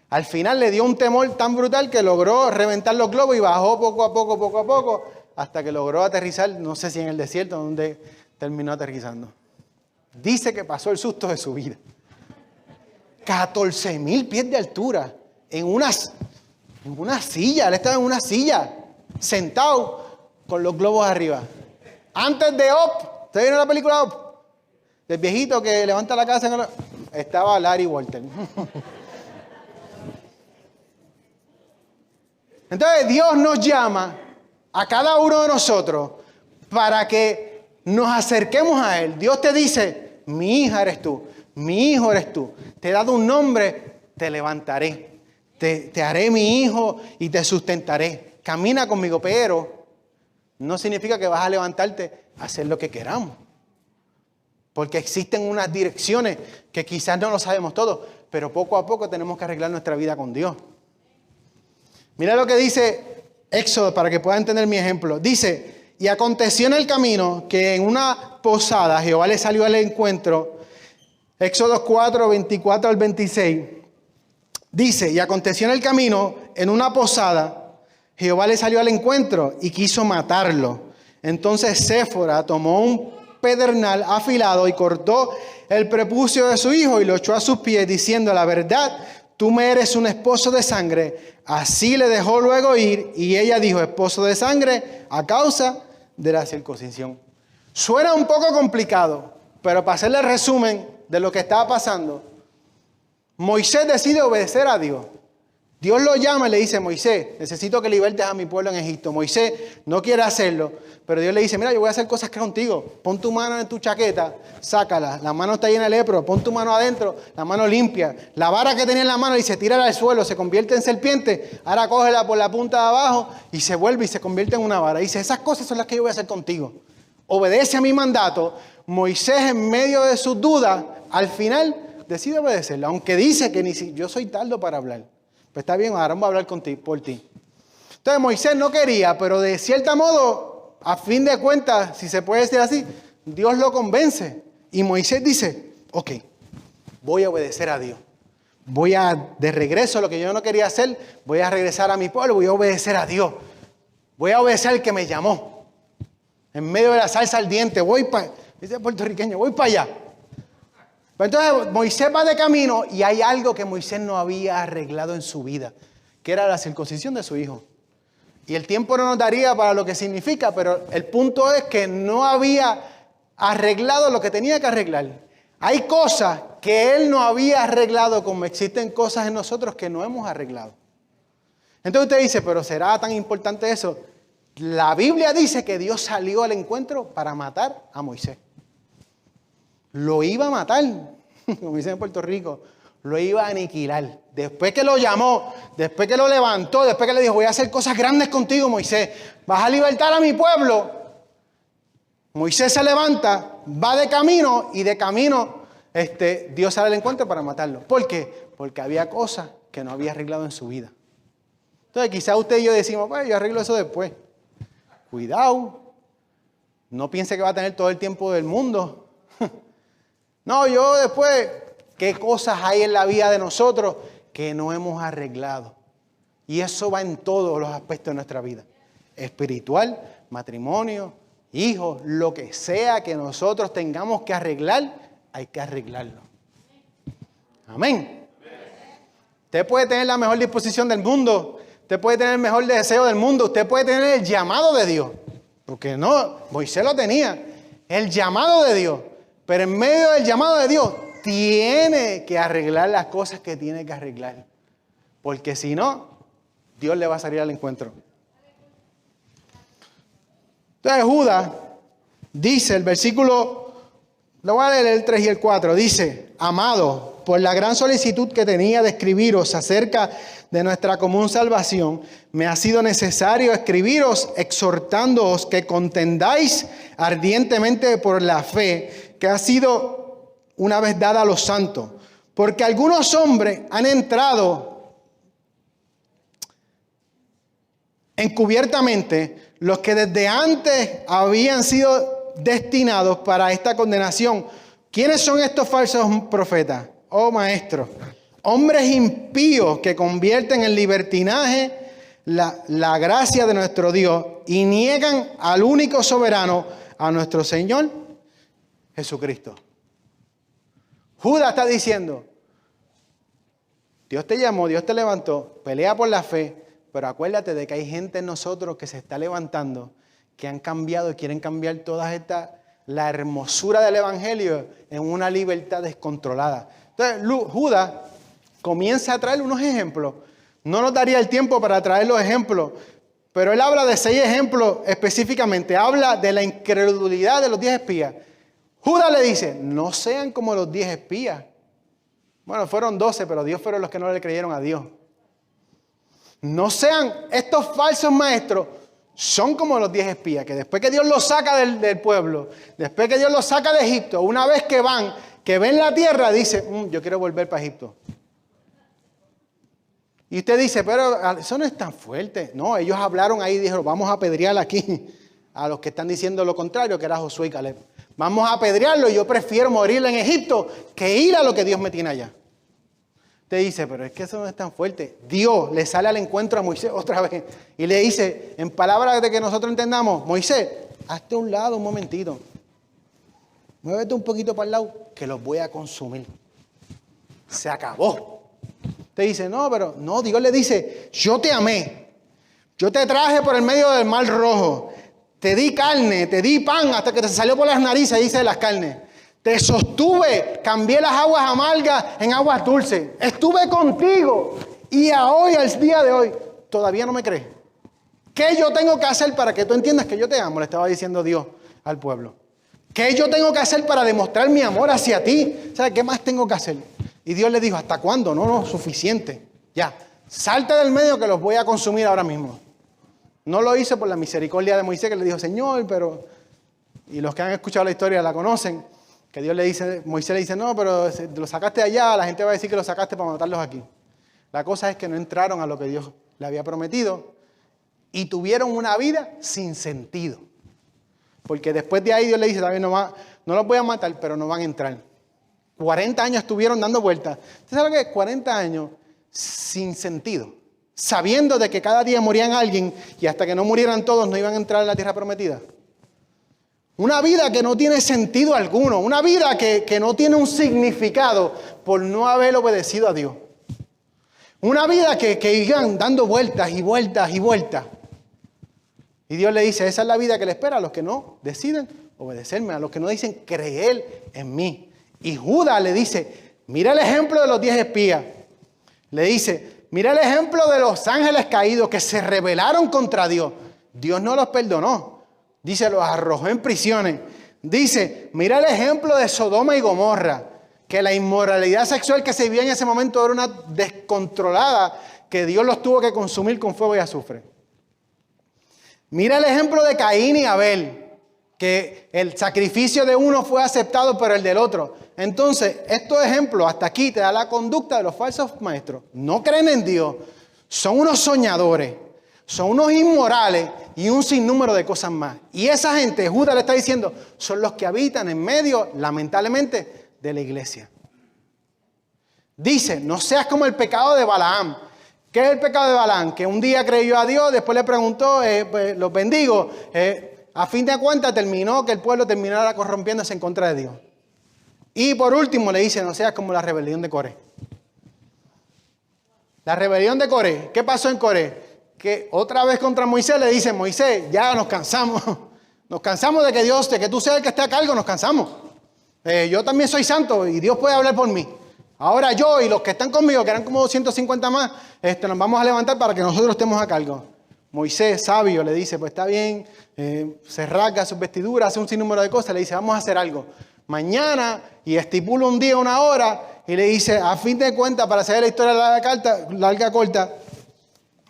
Al final le dio un temor tan brutal que logró reventar los globos y bajó poco a poco, hasta que logró aterrizar, no sé si en el desierto, donde terminó aterrizando. Dice que pasó el susto de su vida. 14,000 pies de altura, en una silla, él estaba en una silla, sentado con los globos arriba. Antes de Up, ¿ustedes vieron la película Up? Del viejito que levanta la casa, estaba Larry Walter. Entonces Dios nos llama a cada uno de nosotros para que nos acerquemos a Él. Dios te dice, mi hija eres tú, mi hijo eres tú. Te he dado un nombre, te levantaré. Te haré mi hijo y te sustentaré. Camina conmigo, pero no significa que vas a levantarte a hacer lo que queramos. Porque existen unas direcciones que quizás no lo sabemos todo, pero poco a poco tenemos que arreglar nuestra vida con Dios. Mira lo que dice Éxodo para que puedan entender mi ejemplo. Dice, y aconteció en el camino que en una posada Jehová le salió al encuentro. Éxodo 4, 24 al 26. Dice, y aconteció en el camino, en una posada, Jehová le salió al encuentro y quiso matarlo. Entonces Séfora tomó un pedernal afilado y cortó el prepucio de su hijo y lo echó a sus pies, diciendo, la verdad, tú me eres un esposo de sangre. Así le dejó luego ir, y ella dijo, esposo de sangre, a causa de la circuncisión. Suena un poco complicado, pero para hacerle el resumen de lo que estaba pasando, Moisés decide obedecer a Dios. Dios lo llama y le dice, Moisés, necesito que libertes a mi pueblo en Egipto. Moisés no quiere hacerlo, pero Dios le dice, mira, yo voy a hacer cosas contigo. Pon tu mano en tu chaqueta, sácala. La mano está llena de lepro, pon tu mano adentro, la mano limpia. La vara que tenía en la mano, dice, tírala al suelo, se convierte en serpiente. Ahora cógela por la punta de abajo y se vuelve y se convierte en una vara. Dice, esas cosas son las que yo voy a hacer contigo. Obedece a mi mandato. Moisés, en medio de sus dudas, al final decide obedecerla. Aunque dice que yo soy tardo para hablar. Pues está bien, ahora vamos a hablar por ti. Entonces Moisés no quería, pero de cierto modo, a fin de cuentas, si se puede decir así, Dios lo convence. Y Moisés dice, ok, voy a obedecer a Dios. Voy de regreso a lo que yo no quería hacer, voy a regresar a mi pueblo, voy a obedecer a Dios. Voy a obedecer al que me llamó. En medio de la salsa ardiente, dice el puertorriqueño, voy para allá. Entonces Moisés va de camino y hay algo que Moisés no había arreglado en su vida, que era la circuncisión de su hijo. Y el tiempo no nos daría para lo que significa, pero el punto es que no había arreglado lo que tenía que arreglar. Hay cosas que él no había arreglado, como existen cosas en nosotros que no hemos arreglado. Entonces usted dice, pero ¿será tan importante eso? La Biblia dice que Dios salió al encuentro para matar a Moisés. Lo iba a matar, como dicen en Puerto Rico, lo iba a aniquilar. Después que lo llamó, después que lo levantó, después que le dijo, voy a hacer cosas grandes contigo, Moisés, vas a libertar a mi pueblo. Moisés se levanta, va de camino y de camino Dios sale al encuentro para matarlo. ¿Por qué? Porque había cosas que no había arreglado en su vida. Entonces quizás usted y yo decimos, pues yo arreglo eso después. Cuidado, no piense que va a tener todo el tiempo del mundo. No, yo después, ¿qué cosas hay en la vida de nosotros que no hemos arreglado? Y eso va en todos los aspectos de nuestra vida. Espiritual, matrimonio, hijos, lo que sea que nosotros tengamos que arreglar, hay que arreglarlo. Amén. Usted puede tener la mejor disposición del mundo, usted puede tener el mejor deseo del mundo, usted puede tener el llamado de Dios. Porque no, Moisés lo tenía, el llamado de Dios. Pero en medio del llamado de Dios, tiene que arreglar las cosas que tiene que arreglar. Porque si no, Dios le va a salir al encuentro. Entonces Judas dice, el versículo, lo voy a leer el 3 y el 4, dice, amado, por la gran solicitud que tenía de escribiros acerca de nuestra común salvación, me ha sido necesario escribiros exhortándoos que contendáis ardientemente por la fe que ha sido una vez dada a los santos. Porque algunos hombres han entrado encubiertamente, los que desde antes habían sido destinados para esta condenación. ¿Quiénes son estos falsos profetas? Oh maestro, hombres impíos que convierten en libertinaje la gracia de nuestro Dios y niegan al único soberano, a nuestro Señor Jesucristo. Judas está diciendo, Dios te llamó, Dios te levantó, pelea por la fe, pero acuérdate de que hay gente en nosotros que se está levantando, que han cambiado y quieren cambiar la hermosura del Evangelio en una libertad descontrolada. Entonces Judas comienza a traer unos ejemplos. No nos daría el tiempo para traer los ejemplos, pero él habla de 6 ejemplos específicamente. Habla de la incredulidad de los 10 espías. Judas le dice, no sean como los 10 espías. Bueno, fueron 12, pero Dios fueron los que no le creyeron a Dios. No sean estos falsos maestros, son como los 10 espías, que después que Dios los saca del pueblo, después que Dios los saca de Egipto, una vez que van, que ven la tierra, dice, yo quiero volver para Egipto. Y usted dice, pero eso no es tan fuerte. No, ellos hablaron ahí y dijeron, vamos a apedrear aquí a los que están diciendo lo contrario, que era Josué y Caleb. Vamos a apedrearlo y yo prefiero morir en Egipto que ir a lo que Dios me tiene allá. Usted dice, pero es que eso no es tan fuerte. Dios le sale al encuentro a Moisés otra vez y le dice, en palabras de que nosotros entendamos, Moisés, hazte a un lado un momentito. Muévete un poquito para el lado que los voy a consumir. Se acabó. Usted dice, no, pero no, Dios le dice, yo te amé. Yo te traje por el medio del mar rojo. Te di carne, te di pan hasta que te salió por las narices, dice las carnes. Te sostuve, cambié las aguas amargas en aguas dulces. Estuve contigo y hoy, al día de hoy, todavía no me crees. ¿Qué yo tengo que hacer para que tú entiendas que yo te amo? Le estaba diciendo Dios al pueblo. ¿Qué yo tengo que hacer para demostrar mi amor hacia ti? ¿Sabes qué más tengo que hacer? Y Dios le dijo, ¿hasta cuándo? No, suficiente. Ya, salte del medio que los voy a consumir ahora mismo. No lo hizo por la misericordia de Moisés, que le dijo, Señor, pero... Y los que han escuchado la historia la conocen. Que Dios le dice, Moisés le dice, no, pero lo sacaste allá, la gente va a decir que lo sacaste para matarlos aquí. La cosa es que no entraron a lo que Dios le había prometido y tuvieron una vida sin sentido. Porque después de ahí Dios le dice, también no los voy a matar, pero no van a entrar. 40 años estuvieron dando vueltas. ¿Usted sabe lo que es? 40 años sin sentido. Sabiendo de que cada día morían alguien y hasta que no murieran todos no iban a entrar en la tierra prometida. Una vida que no tiene sentido alguno. Una vida que no tiene un significado por no haber obedecido a Dios. Una vida que iban dando vueltas y vueltas y vueltas. Y Dios le dice, esa es la vida que le espera a los que no deciden obedecerme, a los que no dicen creer en mí. Y Judas le dice, mira el ejemplo de los 10 espías. Le dice, mira el ejemplo de los ángeles caídos que se rebelaron contra Dios. Dios no los perdonó. Dice, los arrojó en prisiones. Dice, mira el ejemplo de Sodoma y Gomorra, que la inmoralidad sexual que se vivía en ese momento era una descontrolada, que Dios los tuvo que consumir con fuego y azufre. Mira el ejemplo de Caín y Abel, que el sacrificio de uno fue aceptado por el del otro. Entonces, estos ejemplos hasta aquí te da la conducta de los falsos maestros. No creen en Dios, son unos soñadores, son unos inmorales y un sinnúmero de cosas más. Y esa gente, Judas le está diciendo, son los que habitan en medio, lamentablemente, de la iglesia. Dice, no seas como el pecado de Balaam. ¿Qué es el pecado de Balaam? Que un día creyó a Dios, después le preguntó, pues, los bendigo. A fin de cuentas terminó que el pueblo terminara corrompiéndose en contra de Dios. Y por último le dice, no seas como la rebelión de Coré. La rebelión de Coré, ¿qué pasó en Coré? Que otra vez contra Moisés le dice, Moisés, ya nos cansamos. Nos cansamos de que Dios, de que tú seas el que esté a cargo, nos cansamos. Yo también soy santo y Dios puede hablar por mí. Ahora yo y los que están conmigo, que eran como 250 más, nos vamos a levantar para que nosotros estemos a cargo. Moisés, sabio, le dice, pues está bien, se rasga sus vestiduras, hace un sinnúmero de cosas, le dice, vamos a hacer algo. Mañana, y estipula un día, una hora, y le dice, a fin de cuentas, para hacer la historia larga, corta,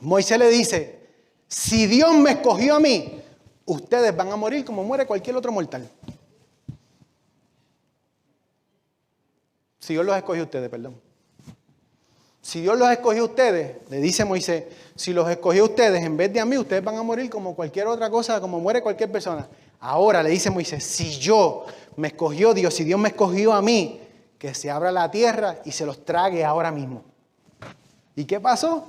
Moisés le dice, si Dios me escogió a mí, ustedes van a morir como muere cualquier otro mortal. Si Dios los escogió a ustedes, perdón. Si Dios los escogió a ustedes, le dice Moisés, si los escogió a ustedes en vez de a mí, ustedes van a morir como cualquier otra cosa, como muere cualquier persona. Ahora le dice Moisés, si yo me escogió Dios, si Dios me escogió a mí, que se abra la tierra y se los trague ahora mismo. ¿Y qué pasó?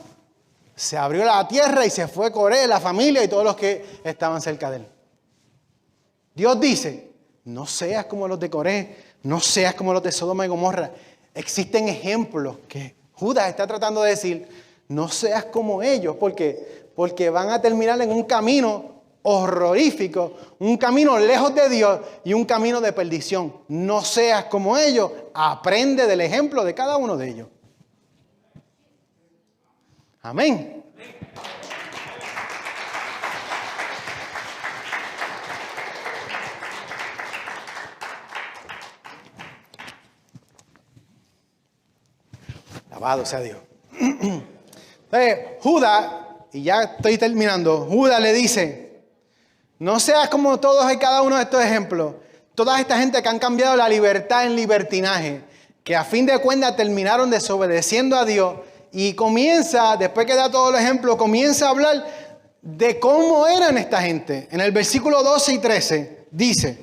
Se abrió la tierra y se fue Coré, la familia y todos los que estaban cerca de él. Dios dice, no seas como los de Coré, no seas como los de Sodoma y Gomorra. Existen ejemplos que Judas está tratando de decir, no seas como ellos, porque van a terminar en un camino horrorífico, un camino lejos de Dios y un camino de perdición. No seas como ellos, aprende del ejemplo de cada uno de ellos. Amén. Alabado sea Dios. Entonces, Judas, y ya estoy terminando, Judas le dice, no seas como todos y cada uno de estos ejemplos. Toda esta gente que han cambiado la libertad en libertinaje, que a fin de cuentas terminaron desobedeciendo a Dios, y comienza, después que da todos los ejemplos, comienza a hablar de cómo eran esta gente. En el versículo 12 y 13 dice,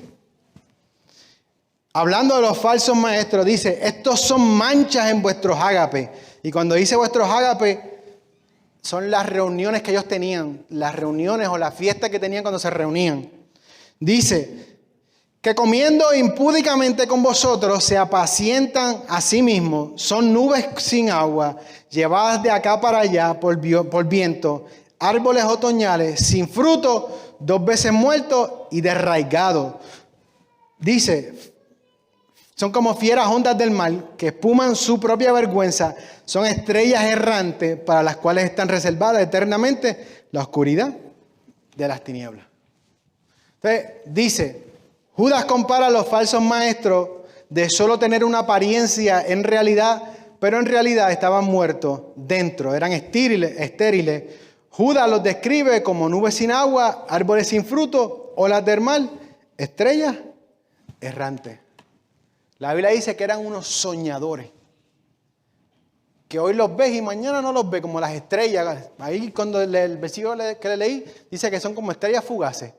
hablando de los falsos maestros, dice, estos son manchas en vuestros ágapes. Y cuando dice vuestros ágapes, son las reuniones que ellos tenían, las reuniones o las fiestas que tenían cuando se reunían. Dice, que comiendo impúdicamente con vosotros se apacientan a sí mismos, son nubes sin agua, llevadas de acá para allá por viento, árboles otoñales, sin fruto, 2 veces muertos y desraigados. Dice, son como fieras ondas del mar que espuman su propia vergüenza, son estrellas errantes para las cuales están reservadas eternamente la oscuridad de las tinieblas. Entonces, dice, Judas compara a los falsos maestros de solo tener una apariencia en realidad, pero en realidad estaban muertos dentro, eran estériles. Judas los describe como nubes sin agua, árboles sin fruto, olas del mar, estrellas errantes. La Biblia dice que eran unos soñadores, que hoy los ves y mañana no los ves, como las estrellas. Ahí cuando el versículo que le leí, dice que son como estrellas fugaces,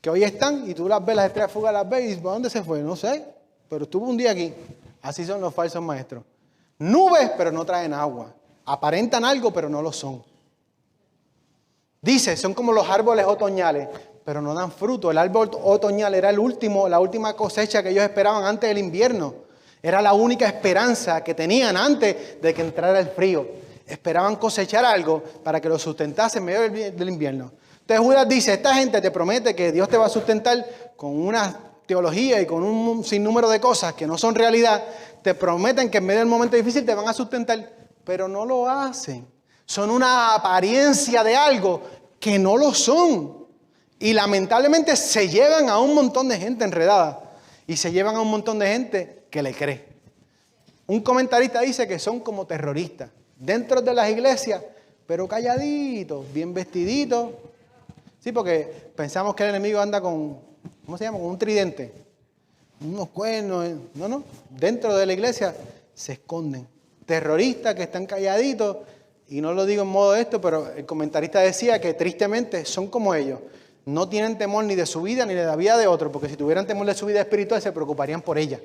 que hoy están y tú las ves, las estrellas fugaces las ves y ¿para dónde se fue? No sé, pero estuvo un día aquí. Así son los falsos maestros. Nubes, pero no traen agua. Aparentan algo, pero no lo son. Dice, son como los árboles otoñales, pero no dan fruto. El árbol otoñal era la última cosecha que ellos esperaban antes del invierno. Era la única esperanza que tenían antes de que entrara el frío. Esperaban cosechar algo para que lo sustentase en medio del invierno. Entonces Judas dice, esta gente te promete que Dios te va a sustentar con una teología y con un sinnúmero de cosas que no son realidad. Te prometen que en medio del momento difícil te van a sustentar, pero no lo hacen. Son una apariencia de algo que no lo son. Y lamentablemente se llevan a un montón de gente enredada. Y se llevan a un montón de gente que le cree. Un comentarista dice que son como terroristas. Dentro de las iglesias, pero calladitos, bien vestiditos. Sí, porque pensamos que el enemigo anda con ¿cómo se llama? Con un tridente, unos cuernos. No, dentro de la iglesia se esconden. Terroristas que están calladitos, y no lo digo en modo de esto, pero el comentarista decía que tristemente son como ellos. No tienen temor ni de su vida ni de la vida de otros, porque si tuvieran temor de su vida espiritual se preocuparían por ella.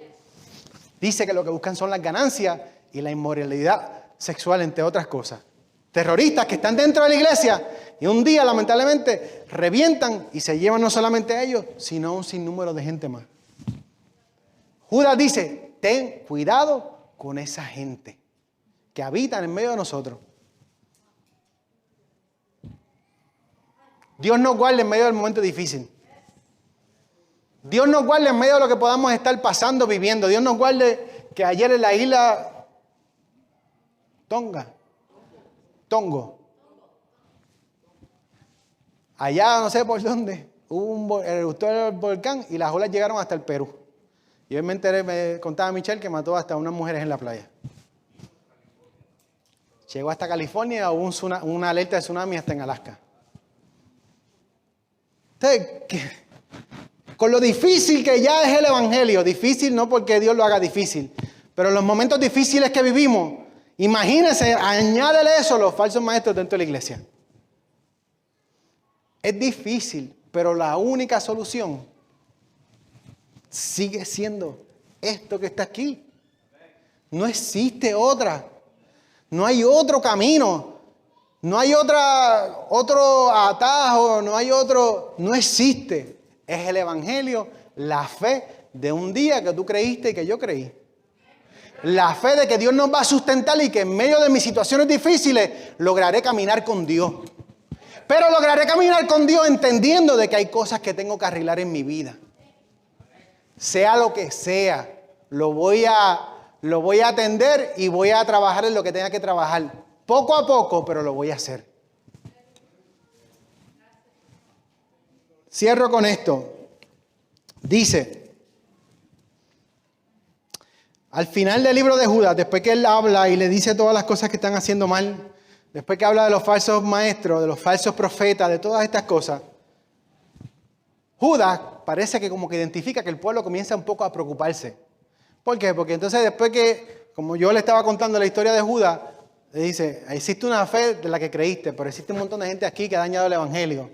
Dice que lo que buscan son las ganancias y la inmoralidad sexual, entre otras cosas. Terroristas que están dentro de la iglesia y un día lamentablemente revientan y se llevan no solamente a ellos, sino a un sinnúmero de gente más. Judas dice, ten cuidado con esa gente que habitan en medio de nosotros. Dios nos guarde en medio del momento difícil. Dios nos guarde en medio de lo que podamos estar pasando, viviendo. Dios nos guarde que ayer en la isla Tongo, allá no sé por dónde, hubo eruptó el volcán y las olas llegaron hasta el Perú. Y hoy me enteré, me contaba Michelle que mató hasta unas mujeres en la playa. Llegó hasta California, hubo una alerta de tsunami hasta en Alaska. Entonces, con lo difícil que ya es el Evangelio, difícil no porque Dios lo haga difícil, pero en los momentos difíciles que vivimos, imagínense, añádele eso a los falsos maestros dentro de la iglesia. Es difícil, pero la única solución sigue siendo esto que está aquí. No existe otra. No hay otro camino. No hay otro atajo. No existe. Es el Evangelio, la fe de un día que tú creíste y que yo creí. La fe de que Dios nos va a sustentar y que en medio de mis situaciones difíciles lograré caminar con Dios. Pero lograré caminar con Dios entendiendo de que hay cosas que tengo que arreglar en mi vida. Sea lo que sea, lo voy a atender y voy a trabajar en lo que tenga que trabajar. Poco a poco, pero lo voy a hacer. Cierro con esto. Dice, al final del libro de Judas, después que él habla y le dice todas las cosas que están haciendo mal, después que habla de los falsos maestros, de los falsos profetas, de todas estas cosas, Judas parece que como que identifica que el pueblo comienza un poco a preocuparse. ¿Por qué? Porque entonces después que, como yo le estaba contando la historia de Judas, le dice, existe una fe de la que creíste, pero existe un montón de gente aquí que ha dañado el Evangelio.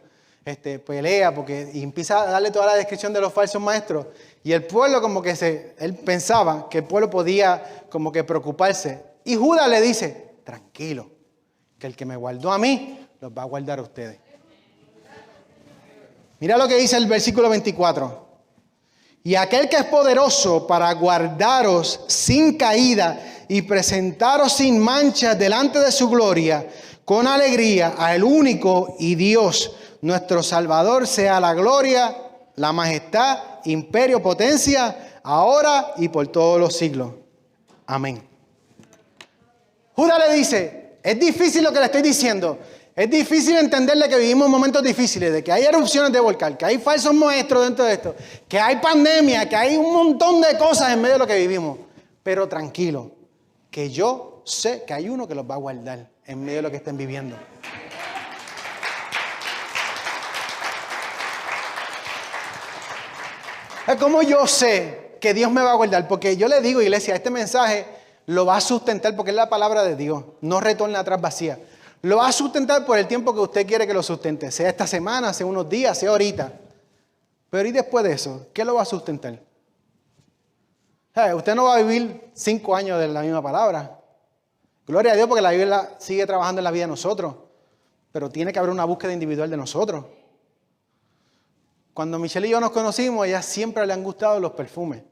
Pelea y empieza a darle toda la descripción de los falsos maestros. Y el pueblo como que él pensaba que el pueblo podía como que preocuparse. Y Judas le dice, tranquilo, que el que me guardó a mí, los va a guardar a ustedes. Mira lo que dice el versículo 24. Y aquel que es poderoso para guardaros sin caída y presentaros sin mancha delante de su gloria, con alegría, al único y Dios, nuestro Salvador, sea la gloria, la majestad, imperio, potencia, ahora y por todos los siglos. Amén. Judas le dice, es difícil lo que le estoy diciendo. Es difícil entenderle que vivimos momentos difíciles, de que hay erupciones de volcán, que hay falsos maestros dentro de esto, que hay pandemia, que hay un montón de cosas en medio de lo que vivimos. Pero tranquilo, que yo sé que hay uno que los va a guardar en medio de lo que estén viviendo. ¿Cómo yo sé que Dios me va a guardar? Porque yo le digo, iglesia, este mensaje lo va a sustentar porque es la palabra de Dios. No retorna atrás vacía. Lo va a sustentar por el tiempo que usted quiere que lo sustente. Sea esta semana, sea unos días, sea ahorita. Pero ¿y después de eso? ¿Qué lo va a sustentar? Usted no va a vivir 5 años de la misma palabra. Gloria a Dios porque la Biblia sigue trabajando en la vida de nosotros. Pero tiene que haber una búsqueda individual de nosotros. Cuando Michelle y yo nos conocimos, a ella siempre le han gustado los perfumes.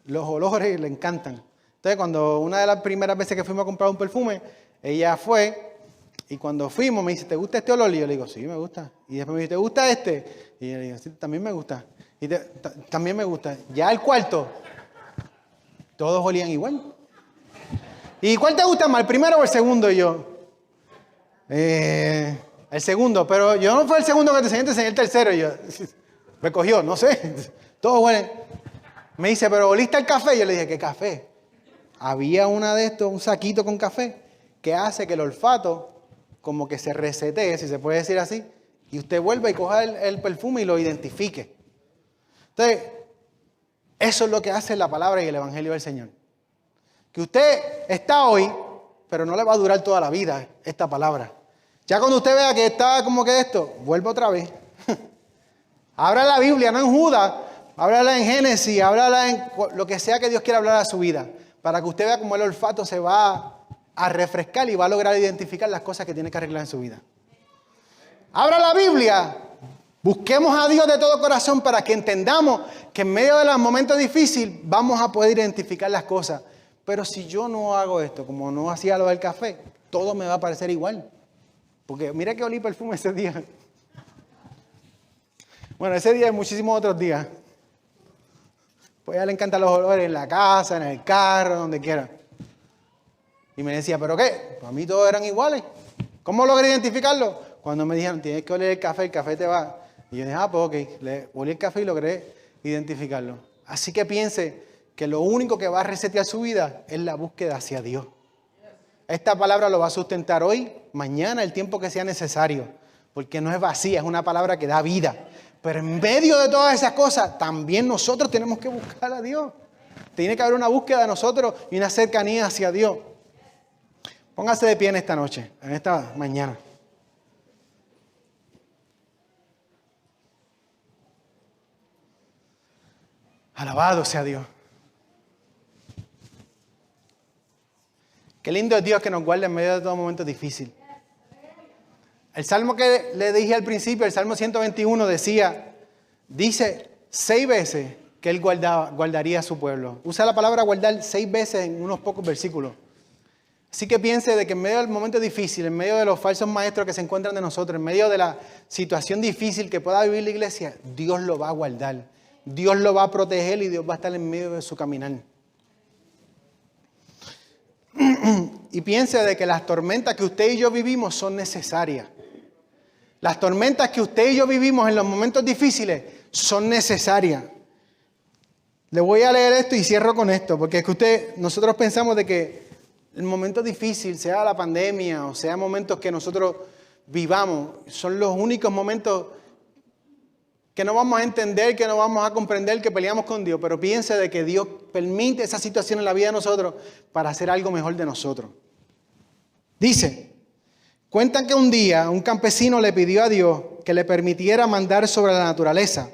Los olores le encantan. Entonces, cuando una de las primeras veces que fuimos a comprar un perfume, ella fue y cuando fuimos me dice, ¿te gusta este olor? Y yo le digo, sí, me gusta. Y después me dice, ¿te gusta este? Y yo le digo, sí, también me gusta. Y también me gusta. Ya el cuarto, todos olían igual. ¿Y cuál te gusta más, el primero o el segundo? Y yo, el segundo, pero yo no fue el segundo que te enseñé el tercero. Y yo, me cogió, no sé, todos huelen. Me dice, ¿pero oliste el café? Yo le dije, ¿qué café? Había una de estos, un saquito con café, que hace que el olfato como que se resetee, si se puede decir así, y usted vuelva y coja el perfume y lo identifique. Entonces, eso es lo que hace la palabra y el Evangelio del Señor. Que usted está hoy, pero no le va a durar toda la vida esta palabra. Ya cuando usted vea que está como que esto, vuelve otra vez. Abra la Biblia, no en Judas, háblala en Génesis, háblala en lo que sea que Dios quiera hablar a su vida, para que usted vea cómo el olfato se va a refrescar y va a lograr identificar las cosas que tiene que arreglar en su vida. Abra la Biblia, busquemos a Dios de todo corazón para que entendamos que en medio de los momentos difíciles vamos a poder identificar las cosas. Pero si yo no hago esto, como no hacía lo del café, todo me va a parecer igual. Porque mira que olí perfume ese día. Bueno, ese día y muchísimos otros días. Pues a ella le encantan los olores en la casa, en el carro, donde quiera. Y me decía, ¿pero qué? Pues a mí todos eran iguales. ¿Cómo logré identificarlo? Cuando me dijeron, tienes que oler el café te va. Y yo dije, pues ok, le olí el café y logré identificarlo. Así que piense que lo único que va a resetear su vida es la búsqueda hacia Dios. Esta palabra lo va a sustentar hoy, mañana, el tiempo que sea necesario. Porque no es vacía, es una palabra que da vida. Pero en medio de todas esas cosas, también nosotros tenemos que buscar a Dios. Tiene que haber una búsqueda de nosotros y una cercanía hacia Dios. Póngase de pie en esta noche, en esta mañana. Alabado sea Dios. Qué lindo es Dios que nos guarda en medio de todo momento difícil. El salmo que le dije al principio, el Salmo 121, dice 6 veces que Él guardaría a su pueblo. Usa la palabra guardar 6 veces en unos pocos versículos. Así que piense de que en medio del momento difícil, en medio de los falsos maestros que se encuentran de nosotros, en medio de la situación difícil que pueda vivir la iglesia, Dios lo va a guardar. Dios lo va a proteger y Dios va a estar en medio de su caminar. Y piense de que las tormentas que usted y yo vivimos son necesarias. Las tormentas que usted y yo vivimos en los momentos difíciles son necesarias. Le voy a leer esto y cierro con esto, porque es que nosotros pensamos de que el momento difícil, sea la pandemia o sea momentos que nosotros vivamos, son los únicos momentos que no vamos a entender, que no vamos a comprender, que peleamos con Dios. Pero piense de que Dios permite esa situación en la vida de nosotros para hacer algo mejor de nosotros. Dice, cuentan que un día un campesino le pidió a Dios que le permitiera mandar sobre la naturaleza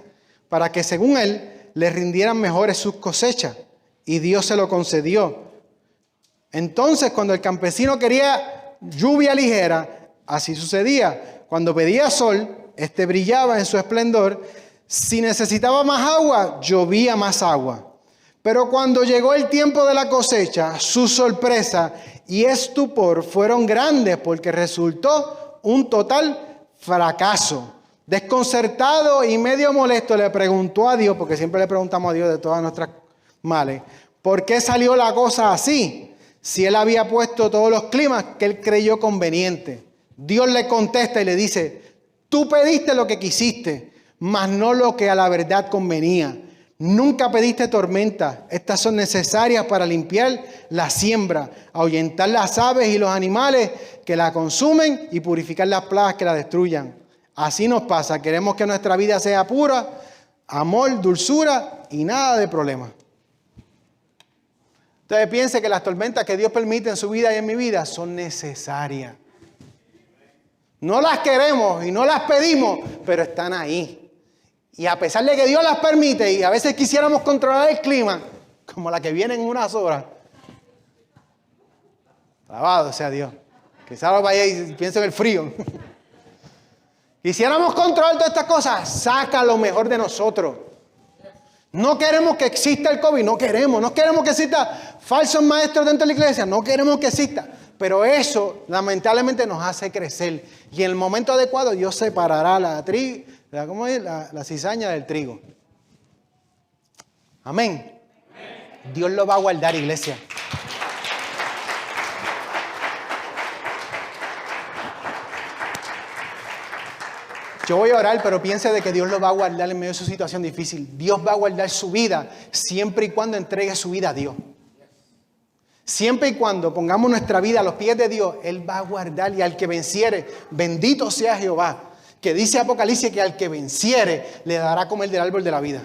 para que según él le rindieran mejores sus cosechas. Y Dios se lo concedió. Entonces cuando el campesino quería lluvia ligera, así sucedía. Cuando pedía sol, este brillaba en su esplendor. Si necesitaba más agua, llovía más agua. Pero cuando llegó el tiempo de la cosecha, su sorpresa y estupor fueron grandes porque resultó un total fracaso. Desconcertado y medio molesto le preguntó a Dios, porque siempre le preguntamos a Dios de todas nuestras males, ¿por qué salió la cosa así? Si Él había puesto todos los climas que Él creyó conveniente. Dios le contesta y le dice, tú pediste lo que quisiste, mas no lo que a la verdad convenía. Nunca pediste tormenta. Estas son necesarias para limpiar la siembra, ahuyentar las aves y los animales que la consumen y purificar las plagas que la destruyan. Así nos pasa. Queremos que nuestra vida sea pura, amor, dulzura y nada de problemas. Entonces piense que las tormentas que Dios permite en su vida y en mi vida son necesarias. No las queremos y no las pedimos, pero están ahí. Y a pesar de que Dios las permite y a veces quisiéramos controlar el clima, como la que viene en unas horas. Alabado sea Dios. Quizás lo vaya y pienso en el frío. Quisiéramos controlar todas estas cosas. Saca lo mejor de nosotros. No queremos que exista el COVID, no queremos que exista falsos maestros dentro de la iglesia, no queremos que exista. Pero eso lamentablemente nos hace crecer. Y en el momento adecuado Dios separará la cizaña del trigo. Amén. Dios lo va a guardar, iglesia. Yo voy a orar, pero piense de que Dios lo va a guardar en medio de su situación difícil. Dios va a guardar su vida siempre y cuando entregue su vida a Dios. Siempre y cuando pongamos nuestra vida a los pies de Dios, Él va a guardar. Y al que venciere, bendito sea Jehová, que dice Apocalipsis que al que venciere le dará a comer del árbol de la vida.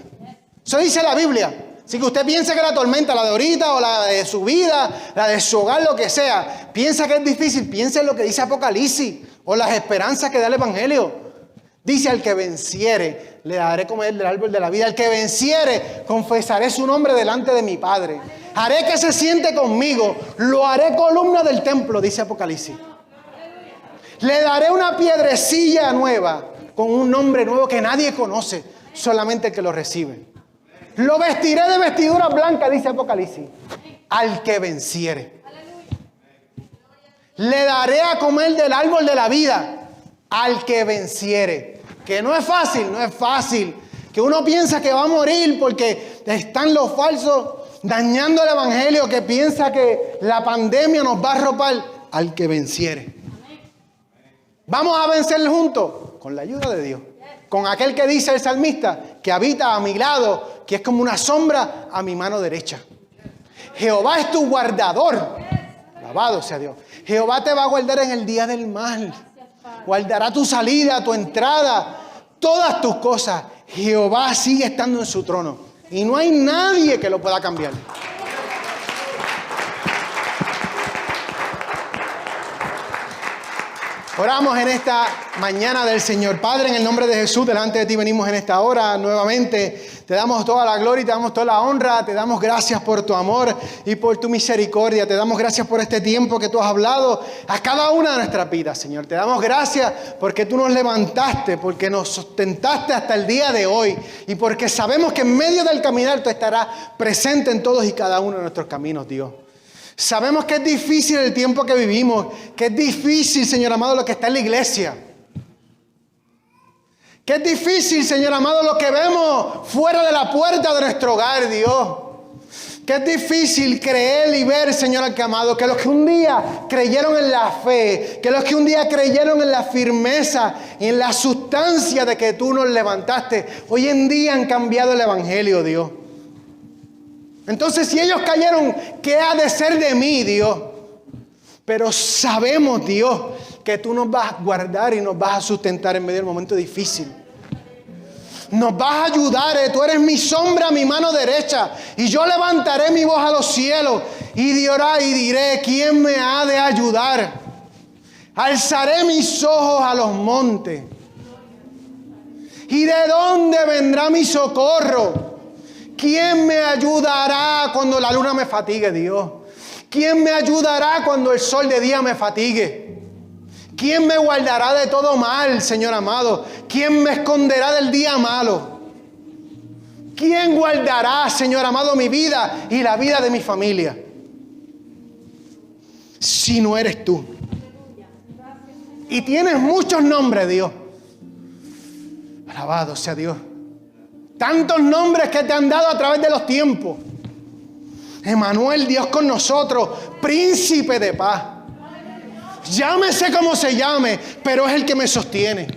Eso dice la Biblia. Así que usted piensa que la tormenta, la de ahorita o la de su vida, la de su hogar, lo que sea, piensa que es difícil, piensa en lo que dice Apocalipsis o las esperanzas que da el Evangelio. Dice: al que venciere, le daré comer del árbol de la vida. Al que venciere, confesaré su nombre delante de mi Padre. Haré que se siente conmigo, lo haré columna del templo, dice Apocalipsis. Le daré una piedrecilla nueva con un nombre nuevo que nadie conoce, solamente el que lo recibe. Lo vestiré de vestiduras blancas, dice Apocalipsis, al que venciere. Le daré a comer del árbol de la vida, al que venciere. Que no es fácil, no es fácil. Que uno piensa que va a morir porque están los falsos dañando el evangelio, que piensa que la pandemia nos va a arropar, al que venciere. Vamos a vencer juntos con la ayuda de Dios. Con aquel que dice el salmista, que habita a mi lado, que es como una sombra a mi mano derecha. Jehová es tu guardador. Alabado sea Dios. Jehová te va a guardar en el día del mal. Guardará tu salida, tu entrada, todas tus cosas. Jehová sigue estando en su trono. Y no hay nadie que lo pueda cambiar. Oramos en esta mañana del Señor. Padre, en el nombre de Jesús, delante de ti venimos en esta hora nuevamente. Te damos toda la gloria y te damos toda la honra. Te damos gracias por tu amor y por tu misericordia. Te damos gracias por este tiempo que tú has hablado a cada una de nuestras vidas, Señor. Te damos gracias porque tú nos levantaste, porque nos sustentaste hasta el día de hoy y porque sabemos que en medio del caminar tú estarás presente en todos y cada uno de nuestros caminos, Dios. Sabemos que es difícil el tiempo que vivimos, que es difícil, Señor amado, lo que está en la iglesia. Que es difícil, Señor amado, lo que vemos fuera de la puerta de nuestro hogar, Dios. Que es difícil creer y ver, Señor amado, que los que un día creyeron en la fe, que los que un día creyeron en la firmeza y en la sustancia de que tú nos levantaste, hoy en día han cambiado el evangelio, Dios. Entonces, si ellos cayeron, ¿qué ha de ser de mí, Dios? Pero sabemos, Dios, que tú nos vas a guardar y nos vas a sustentar en medio del momento difícil. Nos vas a ayudar, tú eres mi sombra, mi mano derecha. Y yo levantaré mi voz a los cielos y diré, ¿quién me ha de ayudar? Alzaré mis ojos a los montes. ¿Y de dónde vendrá mi socorro? ¿Quién me ayudará cuando la luna me fatigue, Dios? ¿Quién me ayudará cuando el sol de día me fatigue? ¿Quién me guardará de todo mal, Señor amado? ¿Quién me esconderá del día malo? ¿Quién guardará, Señor amado, mi vida y la vida de mi familia? Si no eres tú. Y tienes muchos nombres, Dios. Alabado sea Dios. Tantos nombres que te han dado a través de los tiempos. Emmanuel, Dios con nosotros, príncipe de paz. Llámese como se llame, pero es el que me sostiene.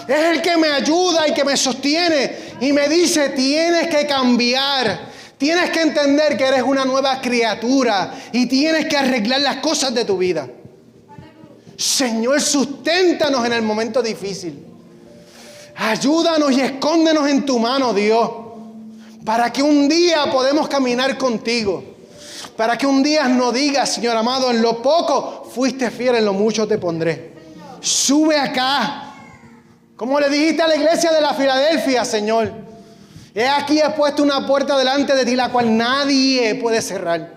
Es el que me ayuda y que me sostiene. Y me dice, tienes que cambiar. Tienes que entender que eres una nueva criatura. Y tienes que arreglar las cosas de tu vida. Señor, susténtanos en el momento difícil. Ayúdanos y escóndenos en tu mano, Dios, para que un día podamos caminar contigo, para que un día nos digas, Señor amado, en lo poco fuiste fiel, en lo mucho te pondré. Sube acá, como le dijiste a la iglesia de la Filadelfia, Señor. He aquí he puesto una puerta delante de ti, la cual nadie puede cerrar.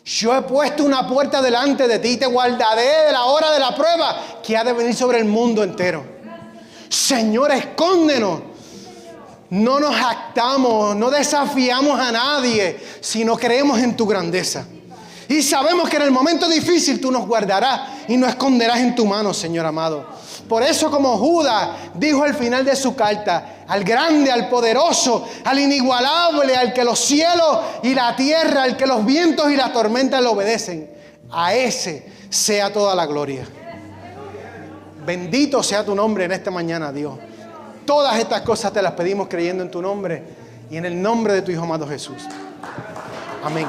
Yo he puesto una puerta delante de ti y te guardaré de la hora de la prueba que ha de venir sobre el mundo entero. Señor, escóndenos. No nos jactamos, no desafiamos a nadie, sino creemos en tu grandeza. Y sabemos que en el momento difícil tú nos guardarás y nos esconderás en tu mano, Señor amado. Por eso, como Judas dijo al final de su carta, al grande, al poderoso, al inigualable, al que los cielos y la tierra, al que los vientos y las tormentas le obedecen, a ese sea toda la gloria. Bendito sea tu nombre en esta mañana, Dios. Todas estas cosas te las pedimos creyendo en tu nombre y en el nombre de tu Hijo amado Jesús. Amén.